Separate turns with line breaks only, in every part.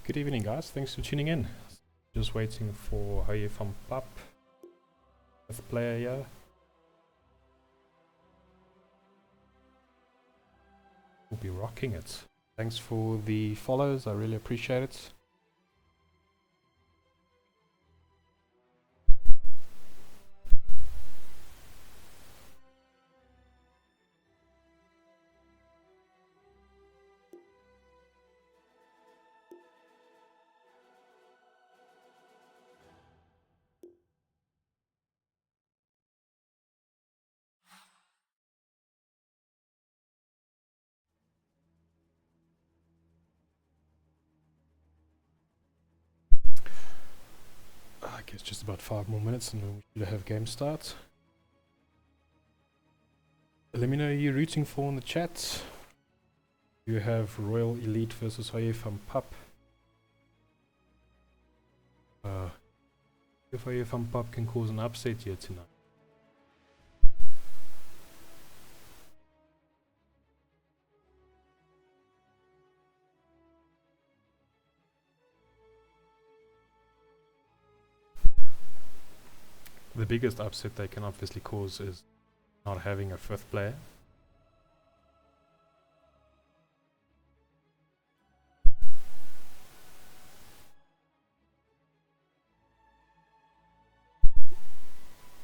Good evening, guys. Thanks for tuning in. Just waiting for Hou Jy Van Pap, fifth player here. We'll be rocking it. Thanks for the follows. I really appreciate it. I guess just about 5 more minutes and then we should have game start. Let me know who you're rooting for in the chat. You have Royal Elite versus Hou Jy Van Pap. If Hou Jy Van Pap can cause an upset here tonight. The biggest upset they can obviously cause is not having a fifth player.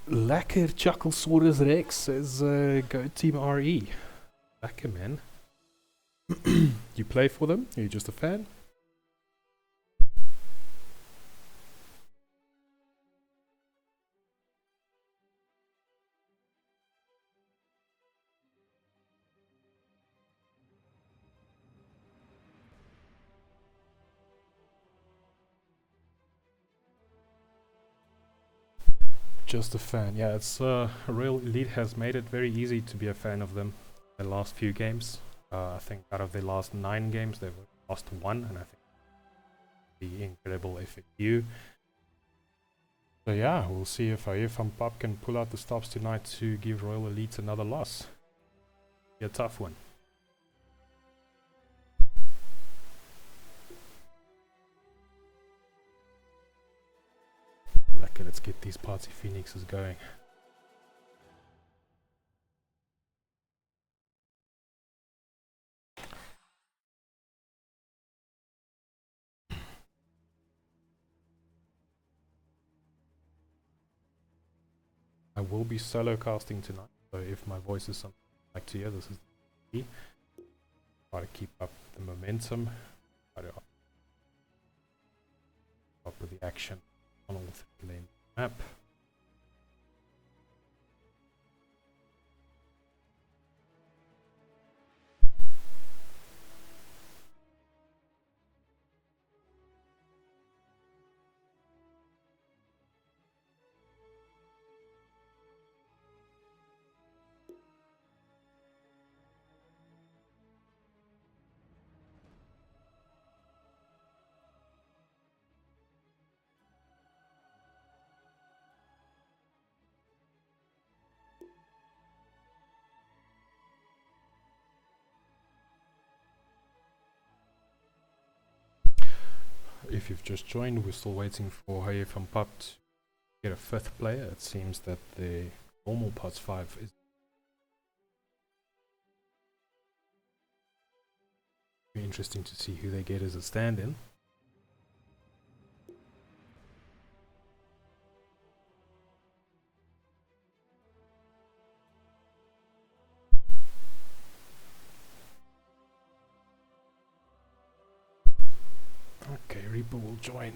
Lekker Chucklesaurus Rex says go Team RE. Lekker, man. You play for them? Are you just a fan? Just a fan. Yeah, it's Royal Elite has made it very easy to be a fan of them. The last few games, I think out of their last 9 games, they've lost 1, and I think the incredible FAQ. So yeah, we'll see if Hou Jy Van Pap can pull out the stops tonight to give Royal Elite another loss. Be a tough one. Okay, let's get these party phoenixes going. I will be solo casting tonight, so if my voice is something you like to hear, this is the key. Try to keep up the momentum, try to up with the action on all 3 lanes of the map. If you've just joined, we're still waiting for Hou Jy Van Pap to get a 5th player. It seems that the normal pots 5 is very interesting to see who they get as a stand-in. Okay, Reaper will join.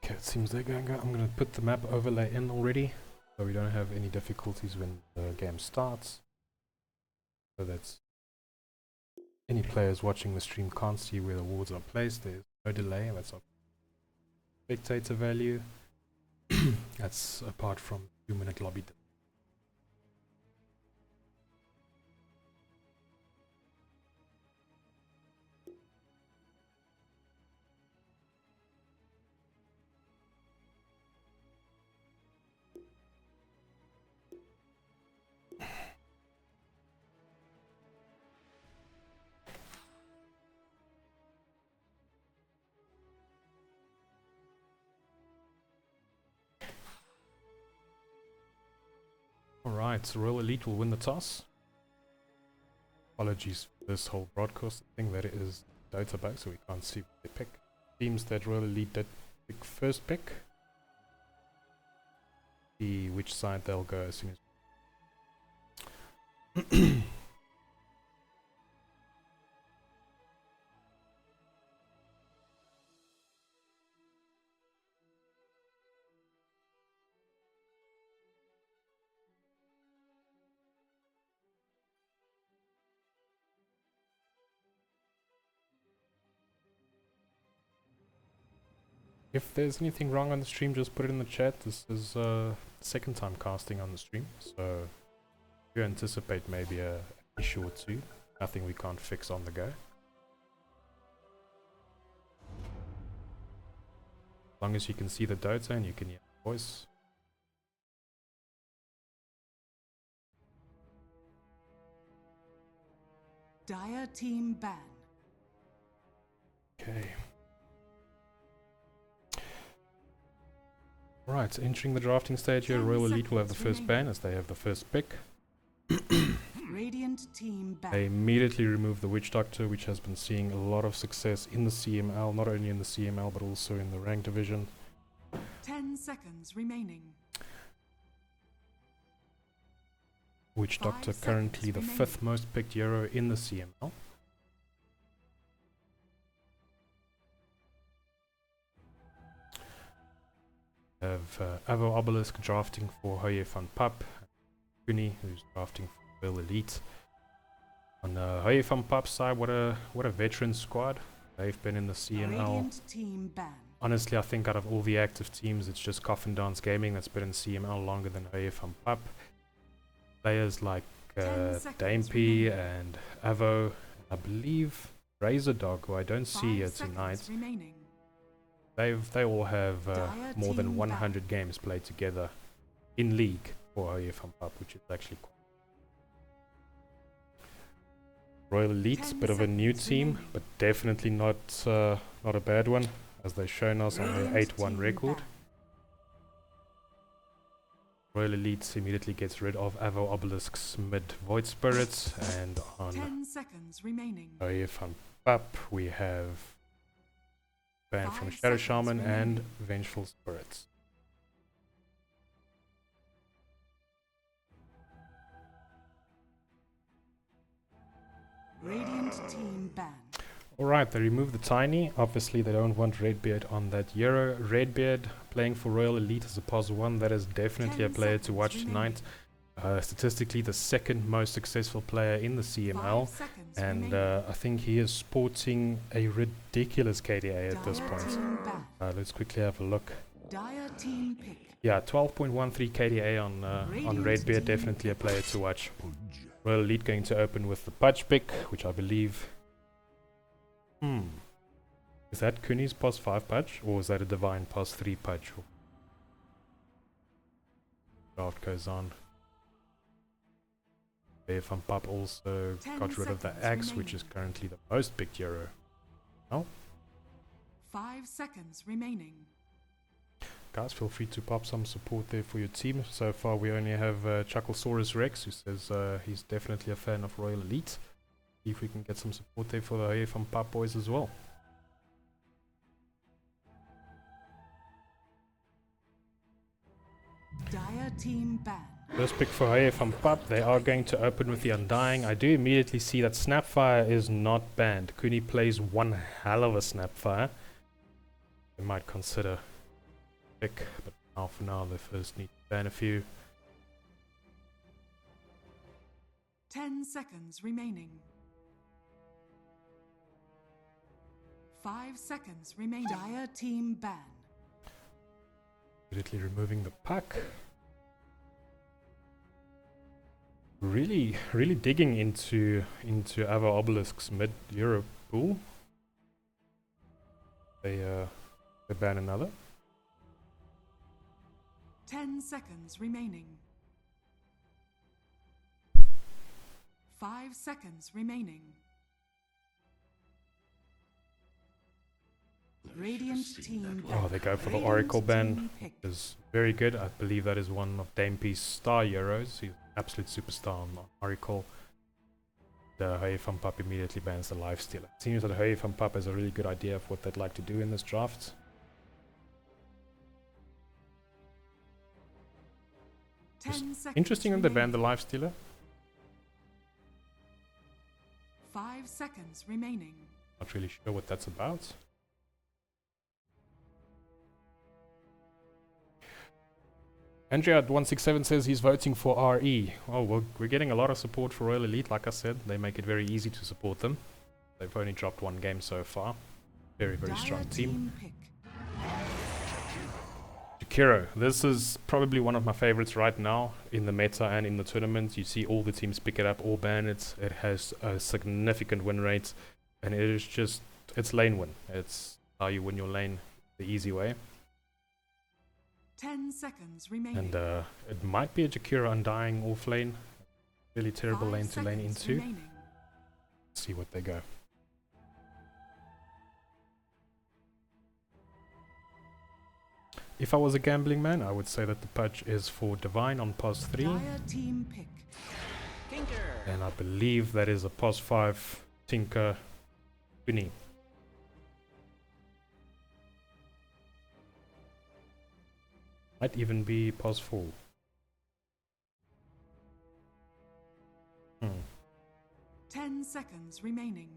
Okay, it seems they're going. I'm going to put the map overlay in already, so we don't have any difficulties when the game starts. So that's any players watching the stream can't see where the wards are placed. There's no delay. That's our spectator value. That's apart from 2-minute lobby. Alright, Royal Elite will win the toss. Apologies for this whole broadcast thing, that it is Dota bug, so we can't see what they pick. Seems that Royal Elite did pick first pick. See which side they'll go as soon as. If there's anything wrong on the stream, just put it in the chat. This is second time casting on the stream, so if you anticipate maybe an issue or two, nothing we can't fix on the go. As long as you can see the Dota and you can hear the voice.
Dire team ban.
Okay. Right, entering the drafting stage here, Royal Elite will have the first ban as they have the first pick.
Radiant team ban.
They immediately remove the Witch Doctor, which has been seeing a lot of success in the CML, not only in the CML but also in the ranked division.
10 seconds remaining.
Witch Doctor currently the 5th most picked hero in the CML. Have Avo Obelisk drafting for Hou Jy Van Pap, Kuni who's drafting for Royal Elite. On Hou Jy Van Pap's side, what a veteran squad. They've been in the CML.
Team ban.
Honestly, I think out of all the active teams, it's just Coffin Dance Gaming that's been in CML longer than Hou Jy Van Pap. Players like Damepy and Avo, I believe Razor Dog, who I don't see here tonight.
Remaining.
They all have more than 100 games played together in league for Hou Jy Van Pap, which is actually quite. Royal Elite, bit of a new team, but definitely not a bad one, as they've shown us on their 8-1 record. Royal Elite immediately gets rid of Avo Obelisk's mid Void Spirits, and on
10 seconds remaining.
Hou Jy Van Pap we have ban from Shadow Shaman and Vengeful Spirits.
Radiant team ban.
Alright, they remove the Tiny. Obviously they don't want Redbeard on that hero. Redbeard playing for Royal Elite as a POS 1, that is definitely a player to watch tonight. Statistically the second most successful player in the CML, and I think he is sporting a ridiculous KDA at this point. Let's quickly have a look. Yeah, 12.13 KDA on Redbeard, definitely a player to watch. Royal Elite going to open with the Pudge pick, which I believe... Is that Kuni's POS 5 Pudge, or is that a Divine POS 3 Pudge? Draft goes on. Hou Jy Van Pap also got rid of the Axe, which is currently the most picked hero. Oh.
5 seconds remaining.
Guys, feel free to pop some support there for your team. So far we only have Chucklesaurus Rex, who says he's definitely a fan of Royal Elite. See if we can get some support there for the Hou Jy Van Pap boys as well.
Dire team ban.
First pick for Hou Jy Van Pap, they are going to open with the Undying. I do immediately see that Snapfire is not banned. Kuni plays one hell of a Snapfire. They might consider pick, but now for now they first need to ban a few.
10 seconds remaining. 5 seconds remaining. Dire team ban.
Immediately removing the pack. Really digging into Avo Obelisk's mid Euro pool. They ban another.
10 seconds remaining. 5 seconds remaining. Radiant team
Oh, they go for the Oracle ban. Is very good. I believe that is one of Dame P's star heroes. He's an absolute superstar on Oracle. The Hou Jy Van Pap immediately bans the Lifestealer. It seems that Hou Jy Van Pap has a really good idea of what they'd like to do in this draft.
10 seconds
Interesting that they
remaining.
banned the Lifestealer.
5 seconds remaining.
Not really sure what that's about. Andrea at 167 says he's voting for RE. Oh, we're getting a lot of support for Royal Elite. Like I said, they make it very easy to support them. They've only dropped one game so far. Very, very strong team.
Pick.
Jakiro, this is probably one of my favorites right now in the meta and in the tournament. You see all the teams pick it up, all ban it. It has a significant win rate, and it is just, it's lane win. It's how you win your lane the easy way.
10 seconds remaining.
And it might be a Jakiro Undying off lane. Really terrible
5
lane to lane
seconds
into.
remaining.
Let's see what they go. If I was a gambling man, I would say that the patch is for Divine on pos 3.
Dire team pick.
And I believe that is a pos 5 Tinker Uni. Might even be pos 4.
10 seconds remaining.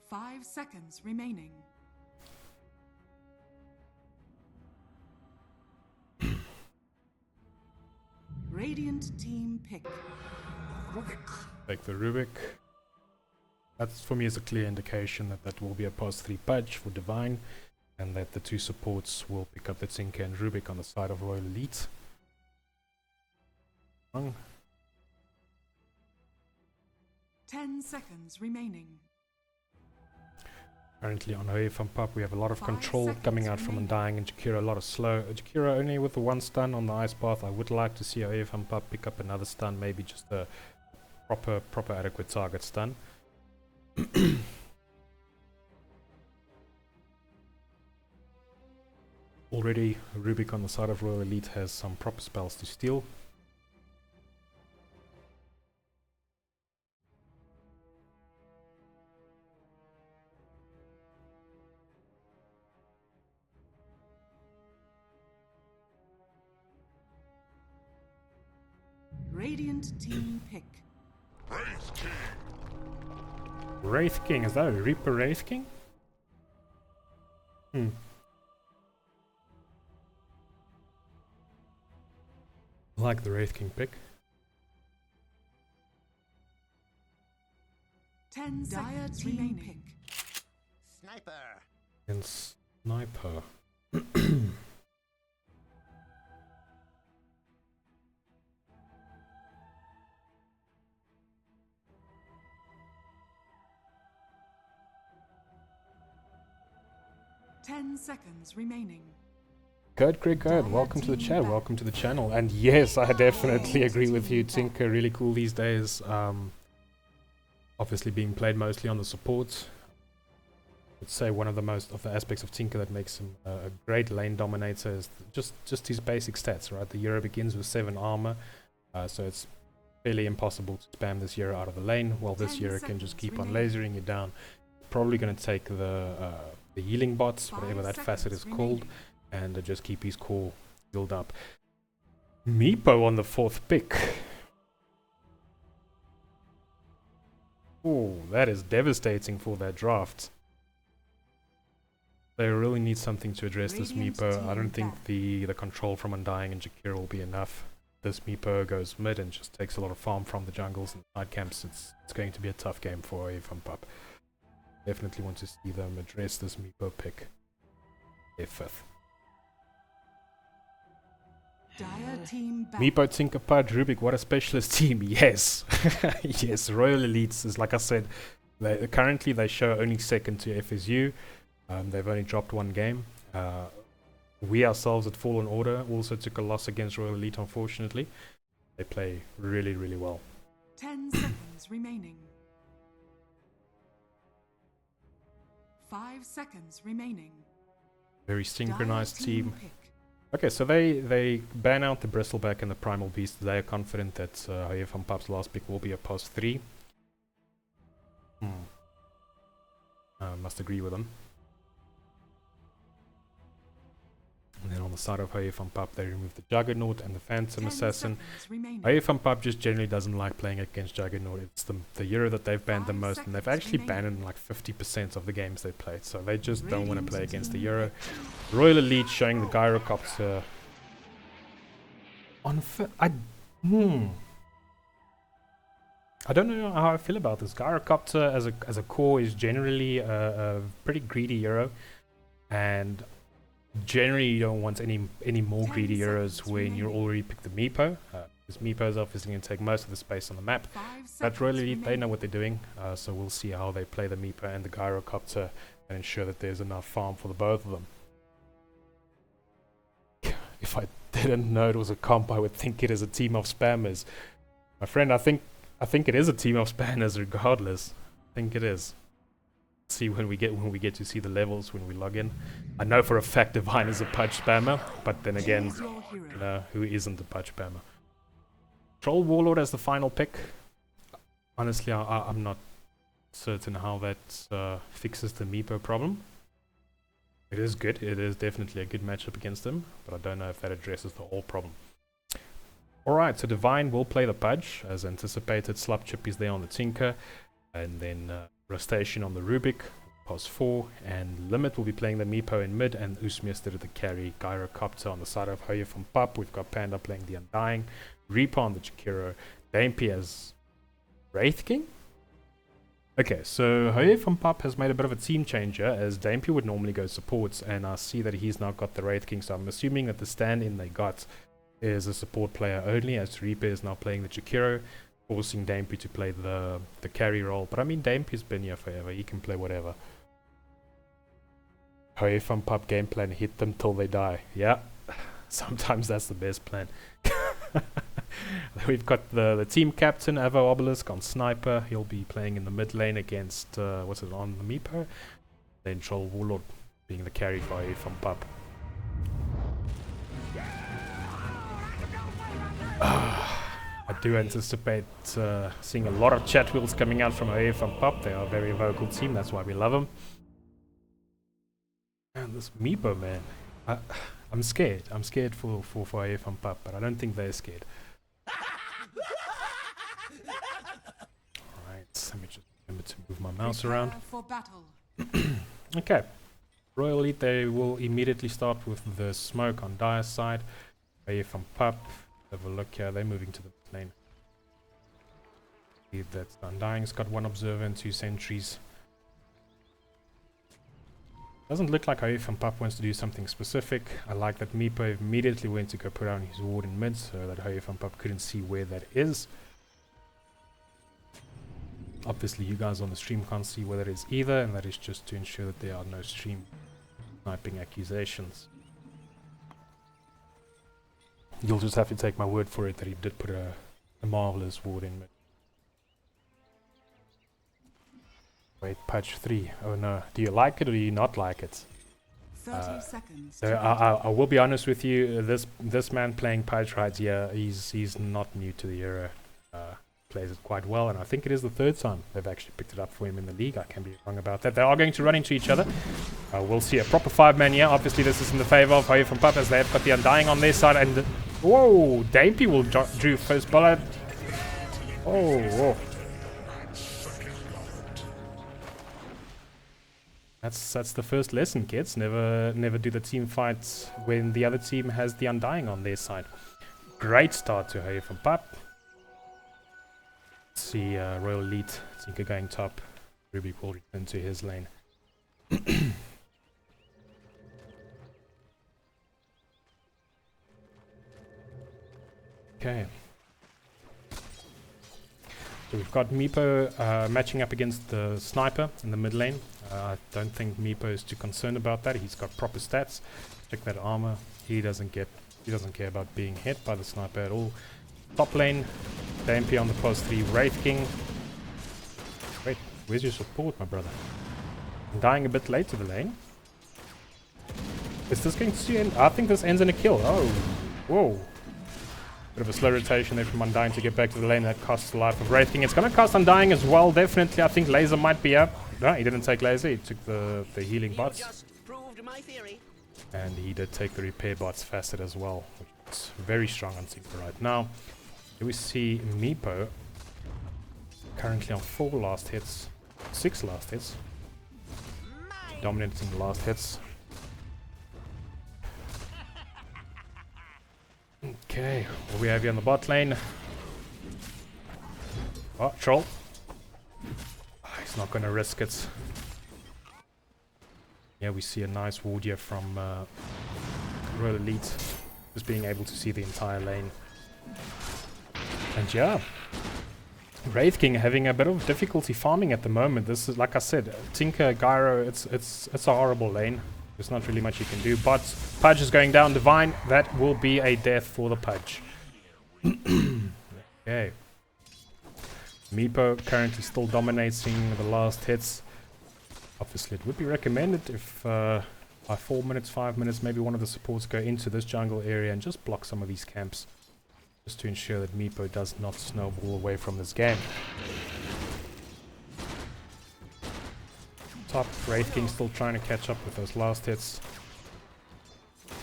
5 seconds remaining. Radiant team pick.
Take the Rubik. That's for me is a clear indication that that will be a pos 3 patch for Divine, and that the two supports will pick up the Tinker and Rubik on the side of Royal Elite.
10 seconds remaining.
Currently on Hou Jy Van Pap we have a lot of
5
control
seconds
coming out from
remaining.
Undying and Jakiro, a lot of slow. Jakiro only with the one stun on the ice path. I would like to see Hou Jy Van Pap pick up another stun, maybe just a proper adequate target stun. Already Rubik on the side of Royal Elite has some proper spells to steal.
Radiant team pick.
Wraith King, is that a Reaper Wraith King? I like the Wraith King pick.
10 seconds remaining.
Sniper.
And Sniper.
10 seconds remaining.
Good, welcome to the chat, welcome to the channel. And yes, I definitely agree with you, Tinker, really cool these days. Obviously being played mostly on the support. I'd say one of the aspects of Tinker that makes him a great lane dominator is just his basic stats, right? The hero begins with 7 armor, so it's fairly impossible to spam this hero out of the lane, while this
10
hero can just keep on
remaining.
lasering you down. Probably going to take the healing bots, whatever
5
that facet is
seconds
called,
remaining.
and just keep his core build up. Meepo on the 4th pick. Oh, that is devastating for their draft. They really need something to address this
Radiant
Meepo. I
team
don't think
back.
the control from Undying and Jakiro will be enough. This Meepo goes mid and just takes a lot of farm from the jungles and side camps. It's going to be a tough game for Hou Jy Van Pap. Definitely want to see them address this Meepo pick. Their 5th.
Dire team back.
Meepo, Tinkerpad, Rubik, what a specialist team. Yes. Yes, Royal Elites is, like I said, currently they show only 2nd to FSU. They've only dropped 1 game. We ourselves at Fallen Order also took a loss against Royal Elite, unfortunately. They play really, really well.
10 seconds remaining. 5 seconds remaining.
Very synchronized
Dire
team.
pick.
Okay, so they ban out the Bristleback and the Primal Beast. They are confident that Hou Jy Van Pap's last pick will be a pos 3. Must agree with them. And then on the side of Hou Jy Van Pap, they remove the Juggernaut and the Phantom
10
Assassin.
seconds remaining.
Hou Jy Van Pap just generally doesn't like playing against Juggernaut. It's the hero that they've banned the
5
most, and they've
seconds
actually
remaining.
banned like 50% of the games they played. So they just don't want to play
Radiant
against the
team
hero.
pick.
Royal Elite showing the Gyrocopter. I don't know how I feel about this. Gyrocopter as a core is generally a pretty greedy hero, and generally you don't want any more
10
greedy heroes
seconds
when you
remaining.
already picked the Meepo. Because Meepo is obviously going to take most of the space on the map.
5
But Royal
seconds
Elite, they know
remaining.
what they're doing, so we'll see how they play the Meepo and the Gyrocopter and ensure that there's enough farm for the both of them. If I didn't know it was a comp, I would think it is a team of spammers. My friend, I think it is a team of spammers regardless. I think it is. See when we get to see the levels when we log in. I know for a fact Divine is a Pudge spammer, but then again,
Choose your hero.
you know, who isn't a Pudge spammer? Troll Warlord as the final pick. Honestly, I'm not certain how that fixes the Meepo problem. It is good. It is definitely a good matchup against him, but I don't know if that addresses the whole problem. Alright, so Divine will play the Pudge, as anticipated. Slap Chip is there on the Tinker, and then Rustation on the Rubik, pos 4, and Limit will be playing the Meepo in mid, and Oosmeester the carry. Gyrocopter on the side of Hou Jy Van Pap. We've got Panda playing the Undying, Reaper on the Chikiro, Dampy as Wraith King? Okay, so Hou Jy Van Pap has made a bit of a team changer, as Dampy would normally go supports, and I see that he's now got the Wraith King, so I'm assuming that the stand-in they got is a support player only, as Reaper is now playing the Chikiro, forcing Dampy to play the carry role. But I mean, Dampy's been here forever, he can play whatever. Hou Jy Van Pap game plan, hit them till they die. Yeah, sometimes that's the best plan. We've got the team captain, Avo Obelisk on Sniper. He'll be playing in the mid lane against, what's it, on the Meepo? Then Troll Warlord being the carry for Hou Jy Van Pap. I do anticipate seeing a lot of chat wheels coming out from Hou Jy Van Pap. They are a very vocal team, that's why we love them. And this Meepo, man. I'm scared. I'm scared for Hou Jy Van Pap, but I don't think they're scared. Alright, let me just remember to move my mouse
Prepare
around.
for battle.
Okay. Royal Elite, they will immediately start with the smoke on Dire's side. Hou Jy Van Pap. Have a look here, they're moving to the lane. See that Undying's got 1 observer and 2 sentries. Doesn't look like Hou Jy Van Pap wants to do something specific. I like that Meepo immediately went to go put down his ward in mid, so that Hou Jy Van Pap couldn't see where that is. Obviously you guys on the stream can't see where that is either, and that is just to ensure that there are no stream sniping accusations. You'll just have to take my word for it that he did put a marvelous ward in mid. Wait, patch 3. Oh no. Do you like it or do you not like it?
30 seconds.
So
to
I will be honest with you. This man playing patch right here, he's not new to the hero. Plays it quite well, and I think it is the 3rd time they've actually picked it up for him in the league. I can be wrong about that. They are going to run into each other. We'll see a proper 5-man here. Obviously, this is in the favor of Hou Jy Van Pap, as they've got the Undying on their side, and whoa, Dampy will drew first bullet. Oh, whoa. That's the first lesson, kids. Never do the team fights when the other team has the Undying on their side. Great start to Hou Jy Van Pap. See Royal Elite, Tinker going top. Rubik will return to his lane. Okay. So we've got Meepo matching up against the Sniper in the mid lane. I don't think Meepo is too concerned about that. He's got proper stats. Check that armor. He doesn't care about being hit by the Sniper at all. Top lane, Dampy on the pos 3, Wraith King. Wait, where's your support, my brother? Dying a bit late to the lane. Is this going to end? I think this ends in a kill. Oh, whoa. Bit of a slow rotation there from Undying to get back to the lane. That costs the life of Wraith King. It's going to cost Undying as well, definitely. I think Laser might be up. No, he didn't take Laser. He took the healing bots. And he did take the repair bots facet as well, which is very strong on Tinker right now. Here we see Meepo currently on 4 last hits, 6 last hits. Dominating the last hits. Okay, what we have here on the bot lane. Oh, Troll. Oh, he's not going to risk it. Yeah, we see a nice ward here from Royal Elite. Just being able to see the entire lane. And yeah, Wraith King having a bit of difficulty farming at the moment. This is, like I said, Tinker, Gyro, it's a horrible lane. There's not really much you can do. But Pudge is going down. Divine, that will be a death for the Pudge. Okay. Meepo currently still dominating the last hits. Obviously, it would be recommended if by 4 minutes, 5 minutes, maybe one of the supports go into this jungle area and just block some of these camps. Just to ensure that Meepo does not snowball away from this game. Top, Wraith King still trying to catch up with those last hits.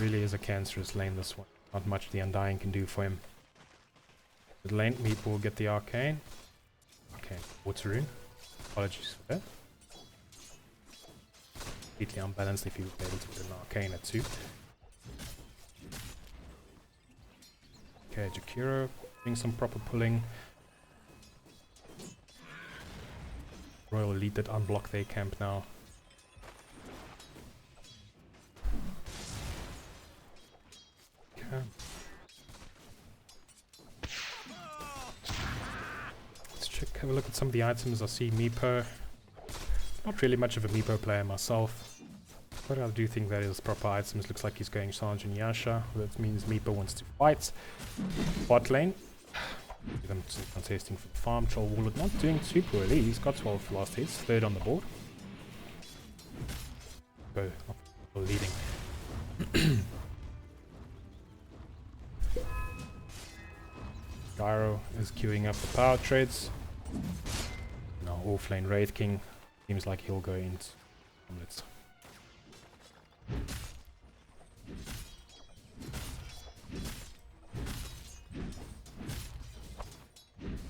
Really is a cancerous lane, this one. Not much the Undying can do for him. The lane, Meepo will get the arcane. Okay, Water Rune. Apologies for that. Completely unbalanced if he would be able to put an arcane at 2. Okay, Jakiro doing some proper pulling. Royal Elite did unblock their camp now. Okay. Let's check, have a look at some of the items. I see Meepo. Not really much of a Meepo player myself, but I do think that is proper items. Looks like he's going Sanjin Yasha. That means Meepo wants to fight. Bot lane. Them contesting for the farm. Troll Warlord not doing too poorly. He's got 12 last hits, 3rd on the board. Go leading. Gyro is queuing up the power trades. Now offlane Wraith King. Seems like he'll go into omelets.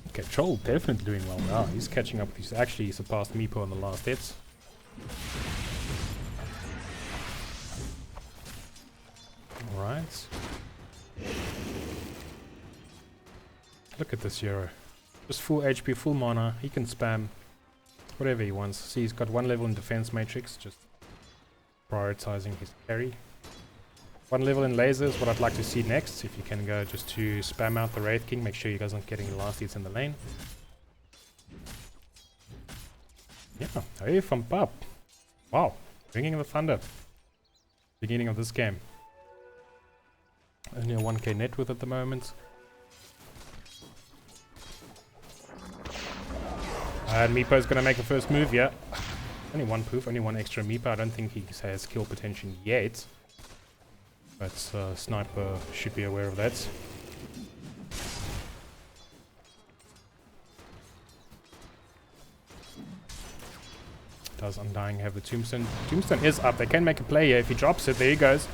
Okay, Troll definitely doing well now. He's catching up. He's actually surpassed Meepo on the last hits. Alright. Look at this hero. Just full HP, full mana. He can spam whatever he wants. See, he's got 1 level in defense matrix, just prioritizing his carry. 1 level in lasers, what I'd like to see next, if you can go just to spam out the Wraith King, make sure you guys aren't getting the last hits in the lane. Yeah, Hou Jy Van Pap. Wow, bringing the thunder. Beginning of this game. Only a 1k net worth at the moment. And Meepo is going to make the first move, yeah. Only 1 poof, only 1 extra Meepo. I don't think he has kill potential yet. But Sniper should be aware of that. Does Undying have the Tombstone? Tombstone is up. They can make a play here. If he drops it, there he goes.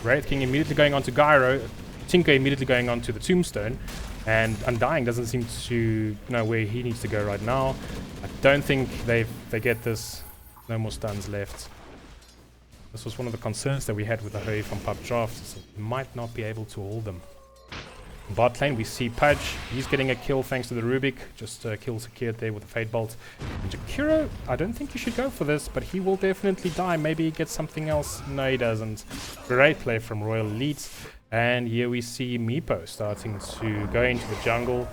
Wraith King immediately going on to Gyro. Tinker immediately going on to the Tombstone. And Undying doesn't seem to know where he needs to go right now. I don't think they get this. No more stuns left. This was one of the concerns that we had with the Hou Jy Van Pap draft. So we might not be able to hold them. Bot lane, we see Pudge. He's getting a kill thanks to the Rubik. Just kill secured there with the Fade Bolt. And Jakiro, I don't think he should go for this, but he will definitely die. Maybe he gets something else. No, he doesn't. Great play from Royal Elite. And here we see Meepo starting to go into the jungle.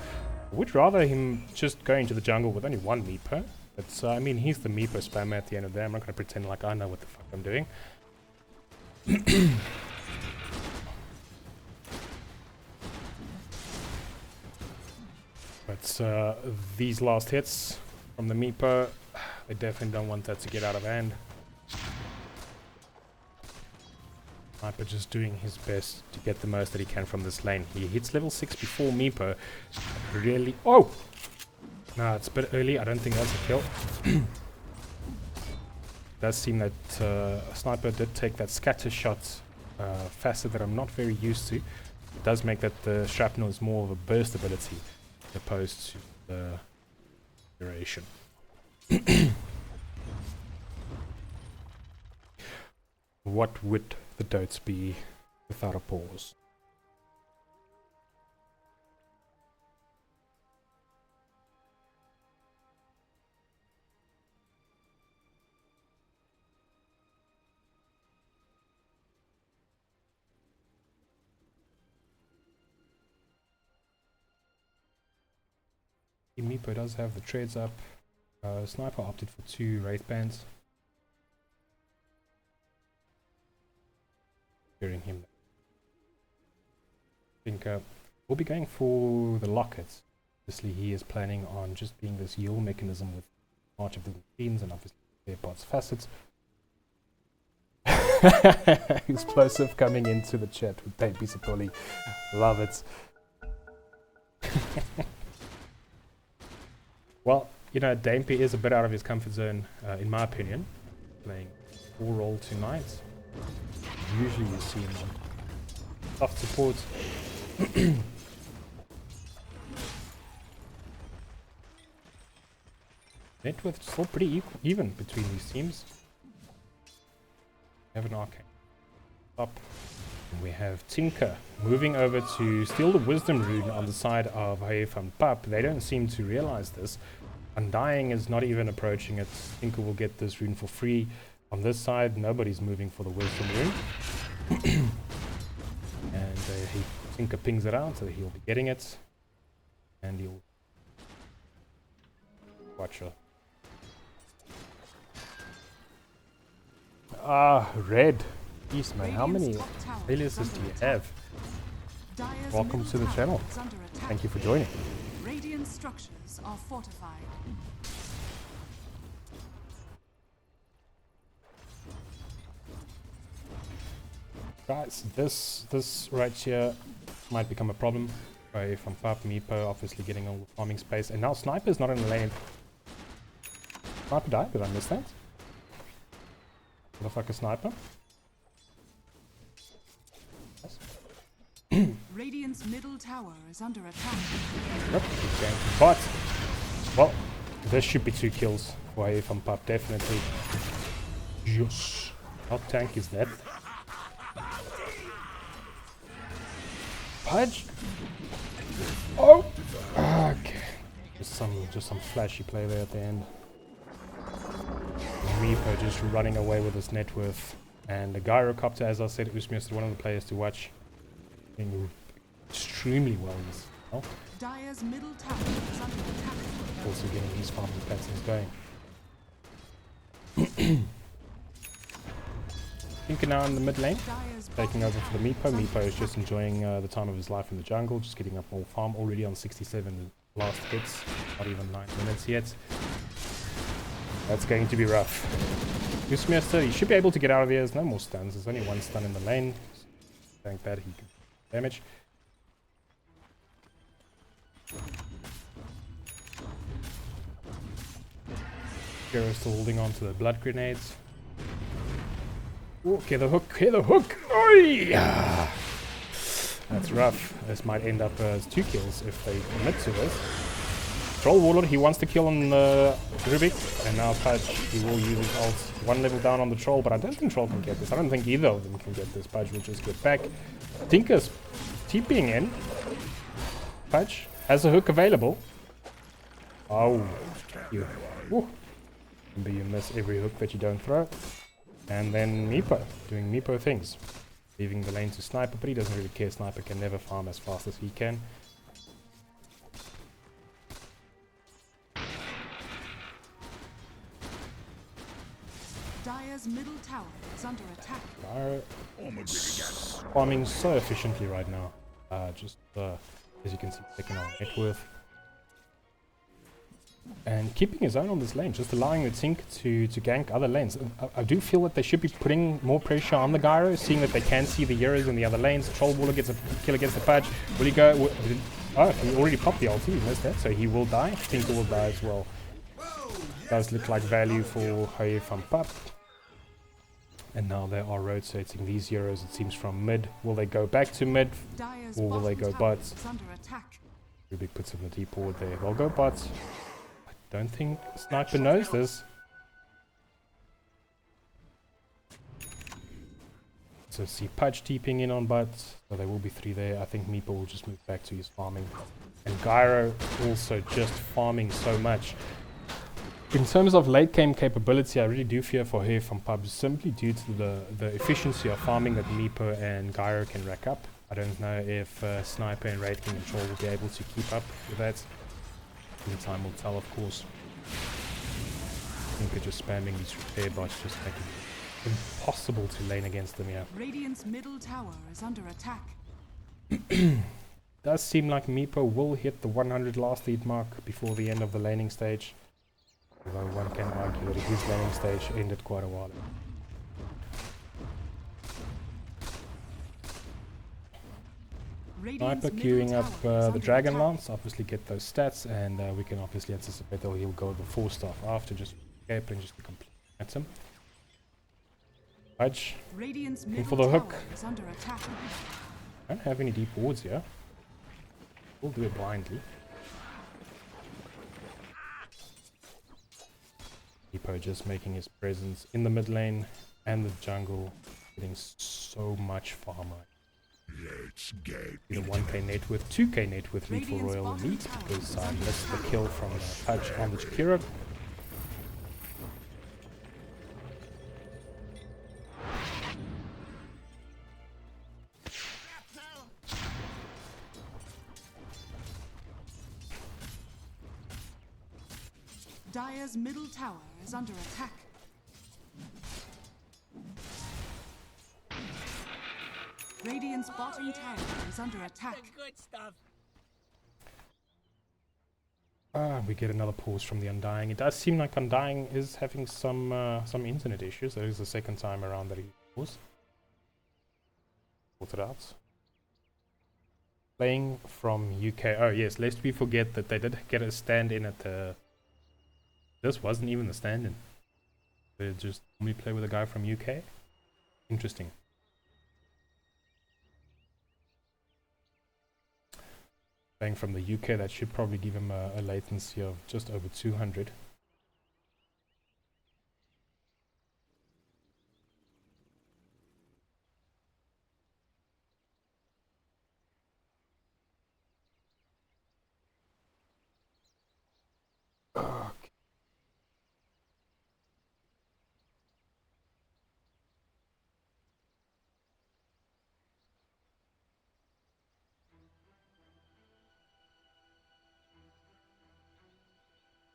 I would rather him just go into the jungle with only 1 Meepo. But I mean, he's the Meepo spammer at the end of the day. I'm not going to pretend like I know what the fuck I'm doing. But these last hits from the Meepo, they definitely don't want that to get out of hand. Sniper just doing his best to get the most that he can from this lane. He hits level 6 before Meepo. Really... Oh! No, it's a bit early. I don't think that's a kill. It does seem that Sniper did take that scatter shot faster that I'm not very used to. It does make that the shrapnel is more of a burst ability as opposed to the duration. What would the Dotes be without a pause? Meepo does have the treads up. Sniper opted for 2 Wraith Bands. Hearing him. I think we'll be going for the lockets. Obviously he is planning on just being this heal mechanism with March of the Machines and obviously their bots facets. Explosive coming into the chat with Baby Sapoli. Love it. Well, you know, Dampy is a bit out of his comfort zone, in my opinion. Playing 4 role tonight. Usually you see him on soft support. Net worth still pretty even between these teams. We have an arcane up. And we have Tinker moving over to steal the Wisdom Rune on the side of Hou Jy Van Pap. They don't seem to realize this. Undying is not even approaching it. Tinker will get this rune for free. On this side, nobody's moving for the Wisdom Rune. And Tinker pings it out, so he'll be getting it. And he'll... Watch her. Ah, red. Jeez, man, how many aliases do you have? Welcome to the channel. Thank you for joining.
Radiant structures are fortified.
Guys, this right here might become a problem. Hou Van Pap, Meepo obviously getting all the farming space, and now Sniper's not in the lane. Sniper died? Did I miss that? Motherfucker Sniper.
Radiant's middle tower is under attack.
Yep, okay. But, well, this should be 2 kills for Hou Jy Van Pap, definitely. Yes. How tank is that? Pudge? Oh! Okay. Just some flashy play there at the end. Meepo just running away with his net worth. And the Gyrocopter, as I said, Usmius is one of the players to watch. Doing extremely well in this. Oh.
Dire's middle tower is under attack.
Also getting these farming patterns going. Tinker now in the mid lane, taking over for the Meepo. Meepo is just enjoying the time of his life in the jungle, just getting up more farm, already on 67 last hits, not even 9 minutes yet. That's going to be rough. Usmister, he should be able to get out of here. There's no more stuns. There's only 1 stun in the lane. Thank that he can damage. Hero still holding on to the blood grenades. Ooh, okay, the hook, okay, the hook! Oi! That's rough. This might end up as 2 kills if they commit to this. Troll Warlord, he wants to kill on Rubik, and now Pudge, he will use his ult 1 level down on the Troll, but I don't think Troll can get this. I don't think either of them can get this. Pudge will just get back. Tinker's TPing in. Pudge has a hook available. Oh, you. Ooh. Remember, you miss every hook that you don't throw. And then Meepo, doing Meepo things. Leaving the lane to Sniper, but he doesn't really care. Sniper can never farm as fast as he can.
Dire's middle tower is under attack.
Farming so efficiently right now. As you can see, taking on net worth. And keeping his own on this lane, just allowing the Tink to gank other lanes. I do feel that they should be putting more pressure on the Gyro, seeing that they can see the heroes in the other lanes. Trollwaller gets a kill against the Pudge. Will he go? Oh, he already popped the ulti, he missed that, so he will die. Tinker will die as well. Does look like value for Hou Jy Van Pap. And now they are rotating these heroes, it seems, from mid. Will they go back to mid, or will they go bot? Rubik puts in the deep ward there. They'll go bot. I don't think Sniper knows this. So see Pudge deeping in on bot. So there will be 3 there. I think Meepo will just move back to his farming. And Gyro also just farming so much. In terms of late game capability, I really do fear for Hou Jy Van Pap, simply due to the efficiency of farming that Meepo and Gyro can rack up. I don't know if Sniper and Wraith King and Troll will be able to keep up with that. Only time will tell, of course. I think they're just spamming these repair bots, just making it impossible to lane against them, yeah.
Radiant's middle tower is under attack.
Does seem like Meepo will hit the 100 last lead mark before the end of the laning stage. Although one can argue that his laning stage ended quite a while ago. Sniper queuing up the Dragon Lance, obviously get those stats, and we can obviously anticipate that he'll go the 4-staff after, just escape and just complete item. Pudge, looking for the hook. Don't have any deep wards here. We'll do it blindly. Meepo just making his presence in the mid lane and the jungle, getting so much farmer.
Let's get
Either 1k net worth, 2k net worth lead for Royal Elite, because I missed the kill from Pudge on the Jakiro.
Dire's middle tower is under attack. Radiant's bottom tower is under attack.
Good stuff.
We get another pause from the Undying. It does seem like Undying is having some internet issues. That is the second time around that he paused. Sort it out. Playing from UK. Oh yes, lest we forget that they did get a stand-in at the... This wasn't even the stand-in. They just only play with a guy from UK. Interesting. Playing from the UK, that should probably give him a latency of just over 200. Okay.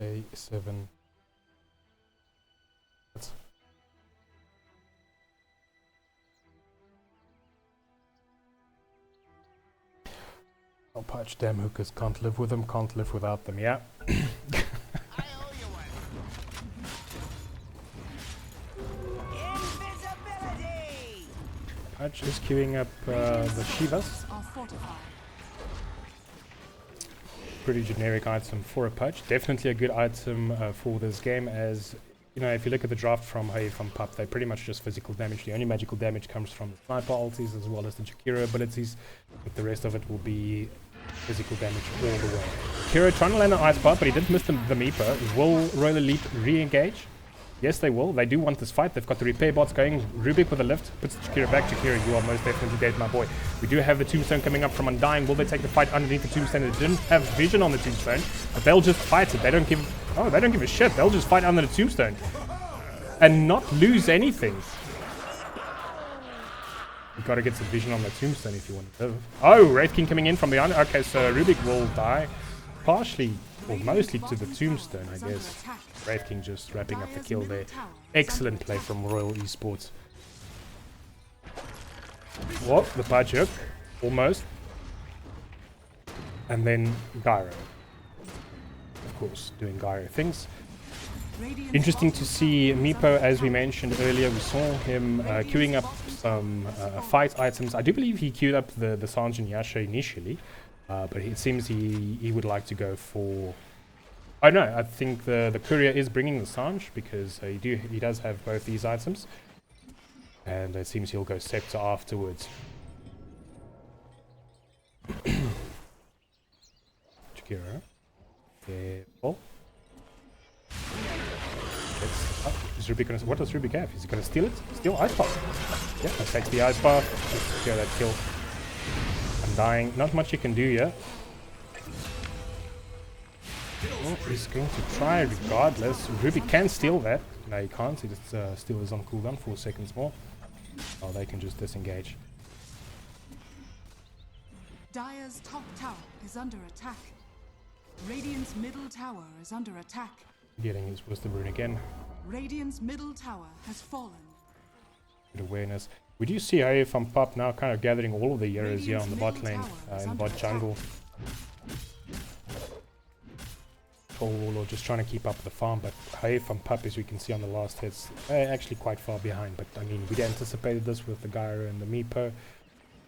A7. That's oh, Pudge, damn hookers, can't live with them, can't live without them, yeah.
I owe you one. Invisibility.
Pudge is queuing up the Shivas.
Are fortified.
Pretty generic item for a Pudge. Definitely a good item for this game, as you know, if you look at the draft from Hou Jy Van Pap, they're pretty much just physical damage. The only magical damage comes from the sniper ultis as well as the Jakiro abilities, but the rest of it will be physical damage all the way. Jakiro trying to land an ice part, but he did miss the Meepo. Will Royal Elite re-engage? Yes, they will. They do want this fight. They've got the repair bots going. Rubik with a lift. Puts Jakiro back. Jakiro, you are most definitely dead, my boy. We do have the tombstone coming up from Undying. Will they take the fight underneath the tombstone? They didn't have vision on the tombstone, but they'll just fight it. They don't give... Oh, they don't give a shit. They'll just fight under the tombstone and not lose anything. You've got to get some vision on the tombstone if you want to live. Oh, Wraith King coming in from behind. Okay, so Rubik will die. Partially, or mostly to the tombstone, I guess. Wraith King just wrapping up the kill there. Excellent play from Royal Esports. What? The Pudge hook. Almost. And then Gyro. Of course, doing Gyro things.
Radiant's
Interesting to
bottom
see
tower is
Meepo,
under
as we
attack.
mentioned earlier. We saw him queuing up some fight items. I do believe he queued up the Sanj and Yasha initially, but it seems he would like to go for... Oh no, I think the courier is bringing the Sanj because he does have both these items. And it seems he'll go Scepter afterwards. Chikira. Careful. Is Ruby gonna, what does Ruby have? Is he gonna steal it? Steal Ice Bath. Yeah, that takes the Ice Bath. Just secure that kill. Undying. Not much you can do yet. Well, he's going to try regardless. Ruby can steal that. No, he can't. He just still is on cooldown 4 seconds more. Oh, they can just disengage.
Dire's top tower is under attack. Radiant's middle tower is under attack.
Getting his Wisdom Rune again.
Radiant's middle tower has fallen.
Good awareness. We do see Hou Jy Van Pap now kind of gathering all of the heroes here on the bot lane, in the bot jungle. Or just trying to keep up with the farm, but Hou Jy Van Pap, as we can see on the last hits, actually quite far behind. But I mean, we'd anticipated this with the Gyro and the Meepo.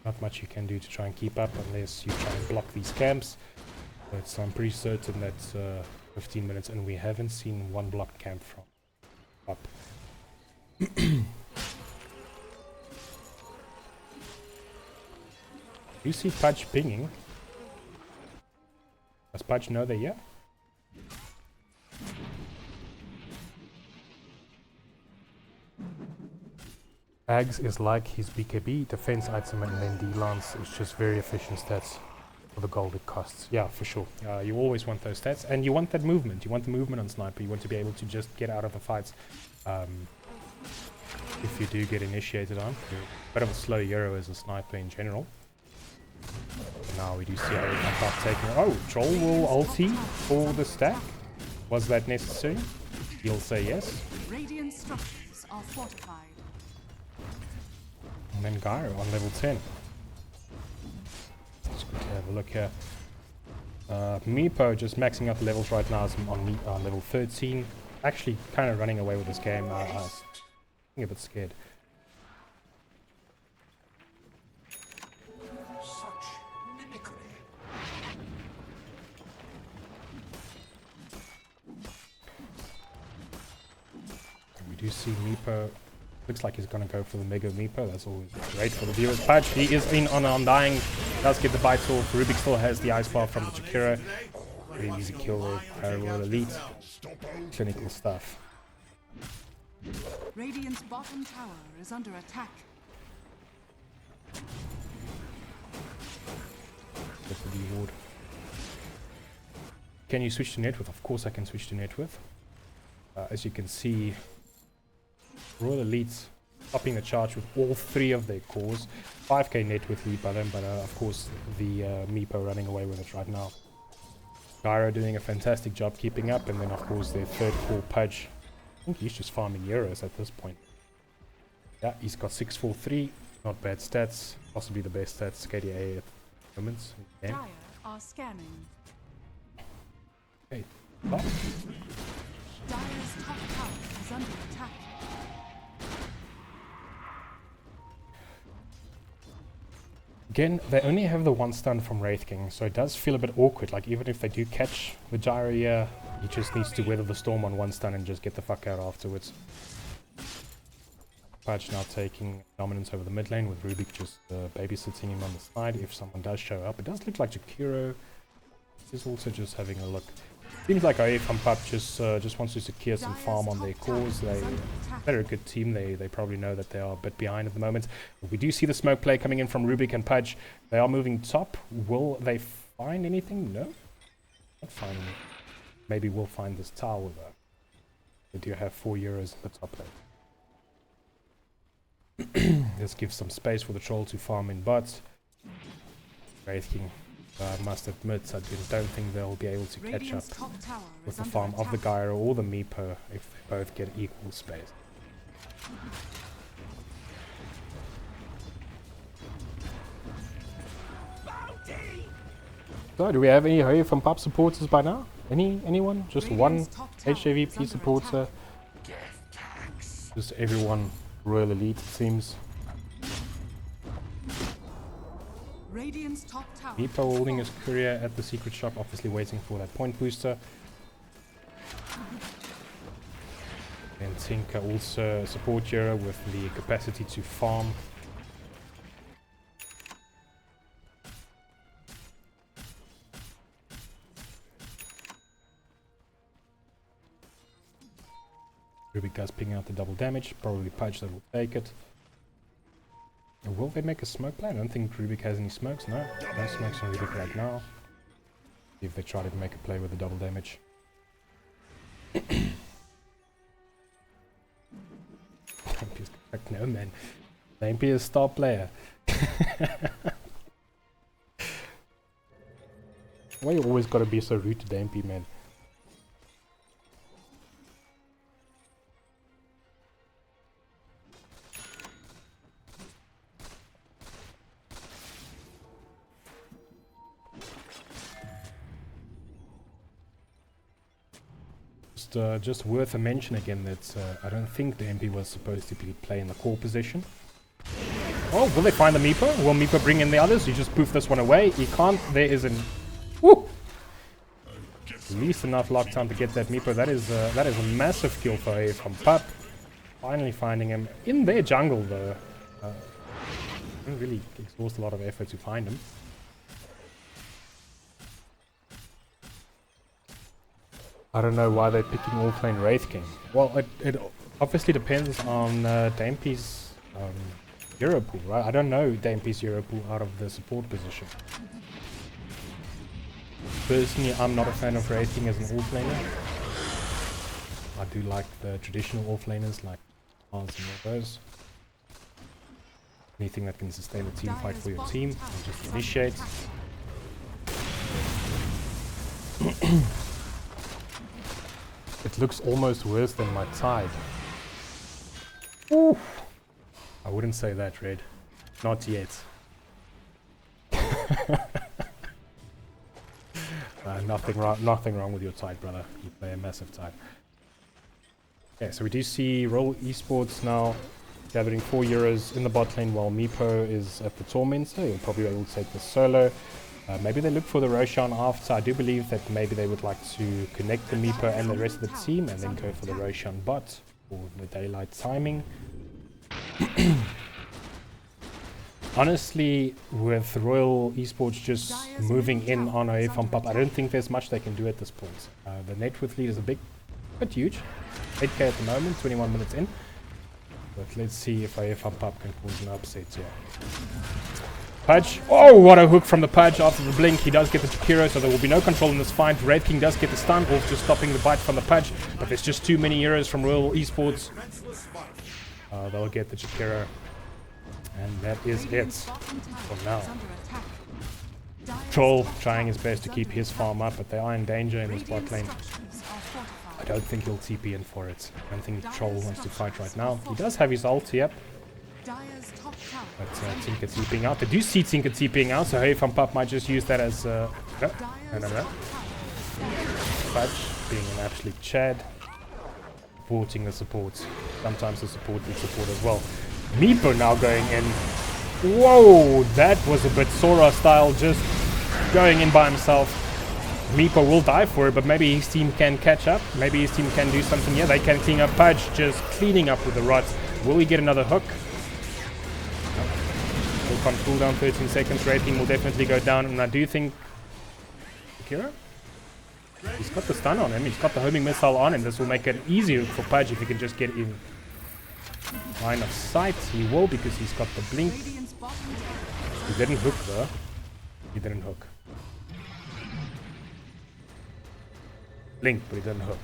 Not much you can do to try and keep up unless you try and block these camps. But I'm pretty certain that 15 minutes and we haven't seen one blocked camp from up. You see Pudge pinging. Does Pudge know they're here? Ags is like his BKB defense item, and then D-Lance is just very efficient stats for the gold it costs. Yeah, for sure. You always want those stats, and you want that movement. You want the movement on Sniper. You want to be able to just get out of the fights if you do get initiated on. You're a bit of a slow hero as a Sniper in general. Now we do see Hou Jy Van Pap taking... Oh, Troll will ulti for the stack. Was that necessary? He'll say yes.
Radiant structures are fortified.
And then Gyro on level 10. Let's quickly have a look here. Meepo just maxing out the levels right now is on level 13. Actually kind of running away with this game. I'm a bit scared. We do see Meepo. Looks like he's going to go for the Mega Meepo. That's always great for the viewers. Pudge, he is in on Undying. Does get the bites off. Rubik still has the Ice Bar from the Chikira. Really easy kill there. Royal Elite. Clinical stuff.
Radiant's bottom tower is under attack.
That's the reward. Can you switch to net width? Of course I can switch to net width. As you can see, Royal Elites topping the charge with all 3 of their cores. 5k net width lead by them, but of course the Meepo running away with it right now. Gyro doing a fantastic job keeping up, and then of course their 3rd core Pudge. I think he's just farming euros at this point. Yeah, he's got 643, not bad stats, possibly the best stats KDA at the moment.
Dire are scanning.
Okay.
Dire's top tower is under attack.
Again, they only have the 1 stun from Wraith King, so it does feel a bit awkward. Like, even if they do catch the Gyro here, he just needs to weather the storm on 1 stun and just get the fuck out afterwards. Pudge now taking dominance over the mid lane with Rubik just babysitting him on the side if someone does show up. It does look like Jakiro is also just having a look. Seems like Hou Jy Van Pap just wants to secure some farm on their cores. They're a good team. They probably know that they are a bit behind at the moment. But we do see the smoke play coming in from Rubik and Pudge. They are moving top. Will they find anything? No. Not finding it. Maybe we'll find this tower though. They do have 4 euros in the top lane. This gives some space for the troll to farm in bots. Wraith King. I must admit, I don't think they'll be able to catch up with the farm of the Gyro or the Meepo if they both get equal space. So, do we have any Hou Jy Van Pap supporters by now? Anyone? Just one HJVP supporter? Just everyone Royal Elite, it seems.
Radiant's top tower.
Meepo holding his courier at the secret shop, obviously waiting for that point booster. And Tinker also a support hero with the capacity to farm. Rubik does ping out the double damage, probably Pudge that will take it. And will they make a smoke play? I don't think Rubik has any smokes, no. No smokes on Rubik right now. See if they try to make a play with the double damage. No man, Lampy is a star player. Why you always gotta be so rude to Dampy, man? Just worth a mention again that I don't think the MP was supposed to play in the core position. Oh, will they find the Meepo? Will Meepo bring in the others? You just poof this one away. He can't. There is an... Woo! At least enough lockdown to get that Meepo. That is a massive kill for Hou Jy Van Pap. Finally finding him in their jungle though. Didn't really exhaust a lot of effort to find him. I don't know why they're picking all lane Wraith King. Well, it obviously depends on Dampy's hero pool, right? I don't know Dampy's hero pool out of the support position. Personally, I'm not a fan of Wraith King as an offlaner. I do like the traditional offlaners like Hans and all those. Anything that can sustain a team fight for your team and just initiate. It looks almost worse than my Tide. Ooh. I wouldn't say that, Red. Not yet. Nothing wrong with your Tide, brother. You play a massive Tide. Okay, so we do see Roll Esports now gathering 4 euros in the bot lane while Meepo is at the Tormentor. He'll probably be able to take the solo. Maybe they look for the Roshan after. I do believe that maybe they would like to connect the Meepo and the rest of the team and then go for the Roshan bot for the daylight timing. Honestly, with Royal Esports just moving in on Hou Jy Van Pap, I don't think there's much they can do at this point. The net worth lead is a bit huge. 8k at the moment, 21 minutes in. But let's see if Hou Jy Van Pap can cause an upset here. Pudge. Oh, what a hook from the Pudge after the blink. He does get the Chikiro, so there will be no control in this fight. Red King does get the stun off, just stopping the bite from the Pudge. But there's just too many heroes from Royal Esports. They'll get the Chikiro. And that is it for now. Troll trying his best to keep his farm up, but they are in danger in this bot lane. I don't think he'll TP in for it. I don't think Troll wants to fight right now. He does have his ult, yep. But Tinker TPing out. They do see Tinker TPing out, so Hou Jy Van Pap might just use that as no. Pudge being an absolute Chad. Supporting the support. Sometimes the support needs support as well. Meepo now going in. Whoa, that was a bit Sora style, just going in by himself. Meepo will die for it, but maybe his team can catch up. Maybe his team can do something here. They can clean up. Pudge just cleaning up with the rods. Will he get another hook? On cooldown 13 seconds, rating will definitely go down, and I do think Kira? He's got the stun on him, he's got the homing missile on him. This will make it easier for Pudge if he can just get in line of sight. He will, because he's got the blink. He didn't hook though. He didn't hook. Blink, but he didn't hook.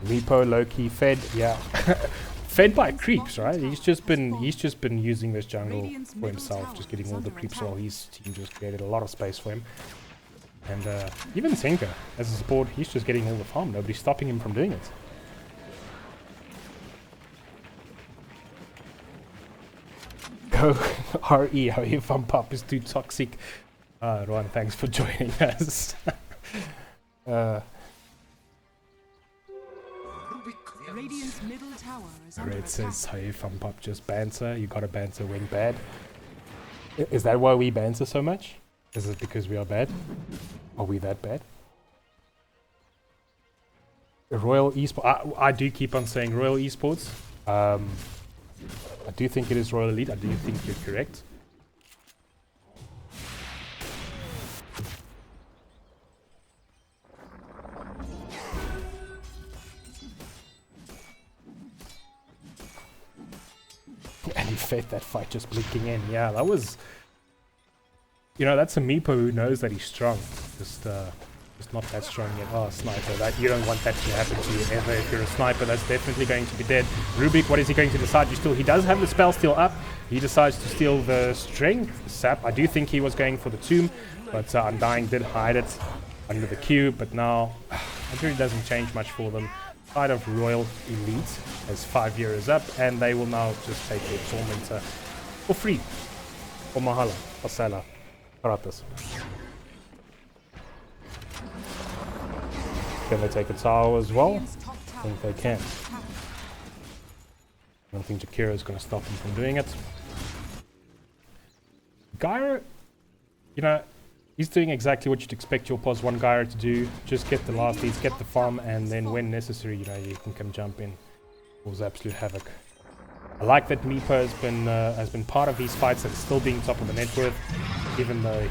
Meepo low-key fed, yeah. Fed by creeps, right? He's just been using this jungle for himself, just getting all the creeps while his team just created a lot of space for him. And even Tinker, as a support, he's just getting all the farm. Nobody's stopping him from doing it. Go RE, Hou Jy Van Pap is too toxic. Ron, thanks for joining us.
Radiant's middle tower is under
Red
attack.
says Hou Jy Van Pap just banter. You gotta banter when bad. Is that why we banter so much? Is it because we are bad? Are we that bad? Royal Esports. I do keep on saying Royal Esports. I do think it is Royal Elite. I do think you're correct. And he fed that fight just blinking in. Yeah, that was... You know, that's a Meepo who knows that he's strong. Just not that strong yet. Oh, sniper. That you don't want that to happen to you ever. If you're a sniper, that's definitely going to be dead. Rubik, what is he going to decide? He does have the spell still up. He decides to steal the strength sap. I do think he was going for the tomb, but Undying did hide it under the Q. But now, it really doesn't change much for them. Side of Royal Elite as 5 years up, and they will now just take the Tormentor for free. For Mahala. For Salah. Gratis. Can they take a tower as well? I think they can. I don't think Jakiro is going to stop them from doing it. Gyro, you know, he's doing exactly what you'd expect your POS 1 Gyro to do. Just get the last leads, get the farm, and then when necessary, you know, you can come jump in. Cause absolute havoc. I like that Meepo has been part of these fights and still being top of the net worth, even though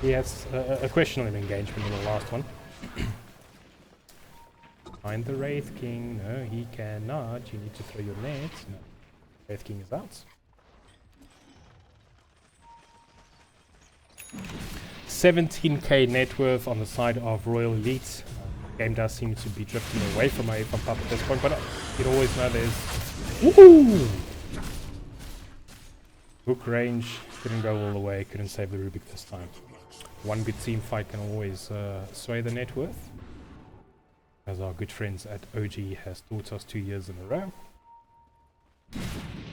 he has a questionable engagement in the last one. Find the Wraith King. No, he cannot. You need to throw your net. No. Wraith King is out. 17k net worth on the side of Royal Elite. Game does seem to be drifting away from my Van Pap at this point, but you always know there's... Woohoo! Hook range. Couldn't go all the way. Couldn't save the Rubik this time. One good team fight can always sway the net worth. As our good friends at OG has taught us 2 years in a row.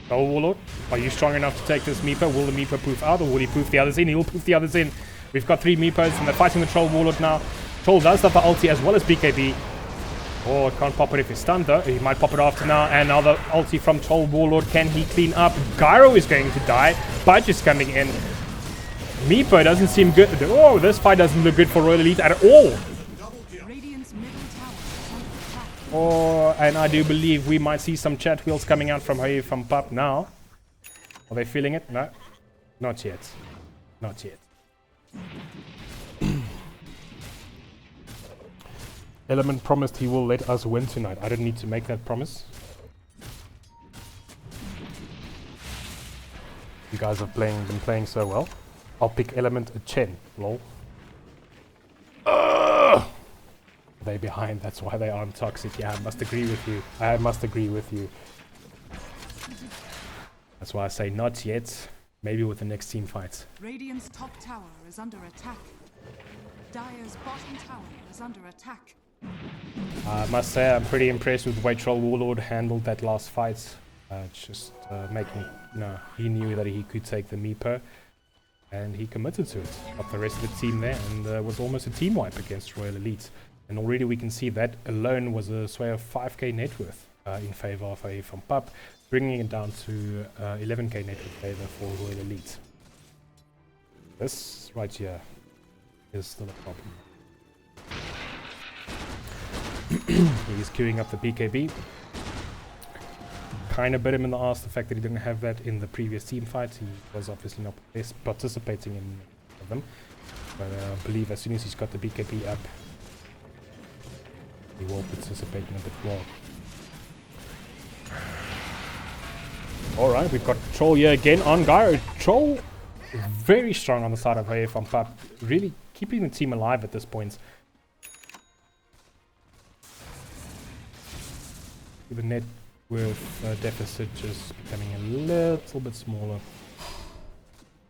Oh, Warlord, are you strong enough to take this Meepo? Will the Meepo poof out or will he poof the others in? He will poof the others in. We've got 3 Meepos and they're fighting the Troll Warlord now. Troll does have the ulti as well as BKB. Oh, can't pop it if he's stunned though. He might pop it after now. And now the ulti from Troll Warlord. Can he clean up? Gyro is going to die. Budge is coming in. Meepo doesn't seem good. Oh, this fight doesn't look good for Royal Elite at all.
Radiant's middle tower is under attack.
Oh, and I do believe we might see some chat wheels coming out from Hou Jy Van Pap now. Are they feeling it? No. Not yet. Not yet. Element promised he will let us win tonight. I didn't need to make that promise. You guys have been playing so well. I'll pick Element a Chen. Lol. They behind, that's why they aren't toxic. Yeah, I must agree with you. I must agree with you. That's why I say not yet. Maybe with the next team fight.
Radiant's top tower is under attack. Dire's bottom tower is under attack.
I must say I'm pretty impressed with the way Troll Warlord handled that last fight. Just making... No, he knew that he could take the Meepo. And he committed to it. Got the rest of the team there and was almost a team wipe against Royal Elite. And already we can see that alone was a sway of 5k net worth in favor of Hou Jy Van Pap, bringing it down to 11k net worth favor for Royal Elite. This right here is still a problem. He's queuing up the BKB. Kind of bit him in the ass the fact that he didn't have that in the previous team fight. He was obviously not participating in any of them. But I believe as soon as he's got the BKB up, he will participate in a bit more. Alright, we've got Troll here again on Gyro. Troll very strong on the side of Hou Jy Van Pap, really keeping the team alive at this point. The net worth deficit just becoming a little bit smaller.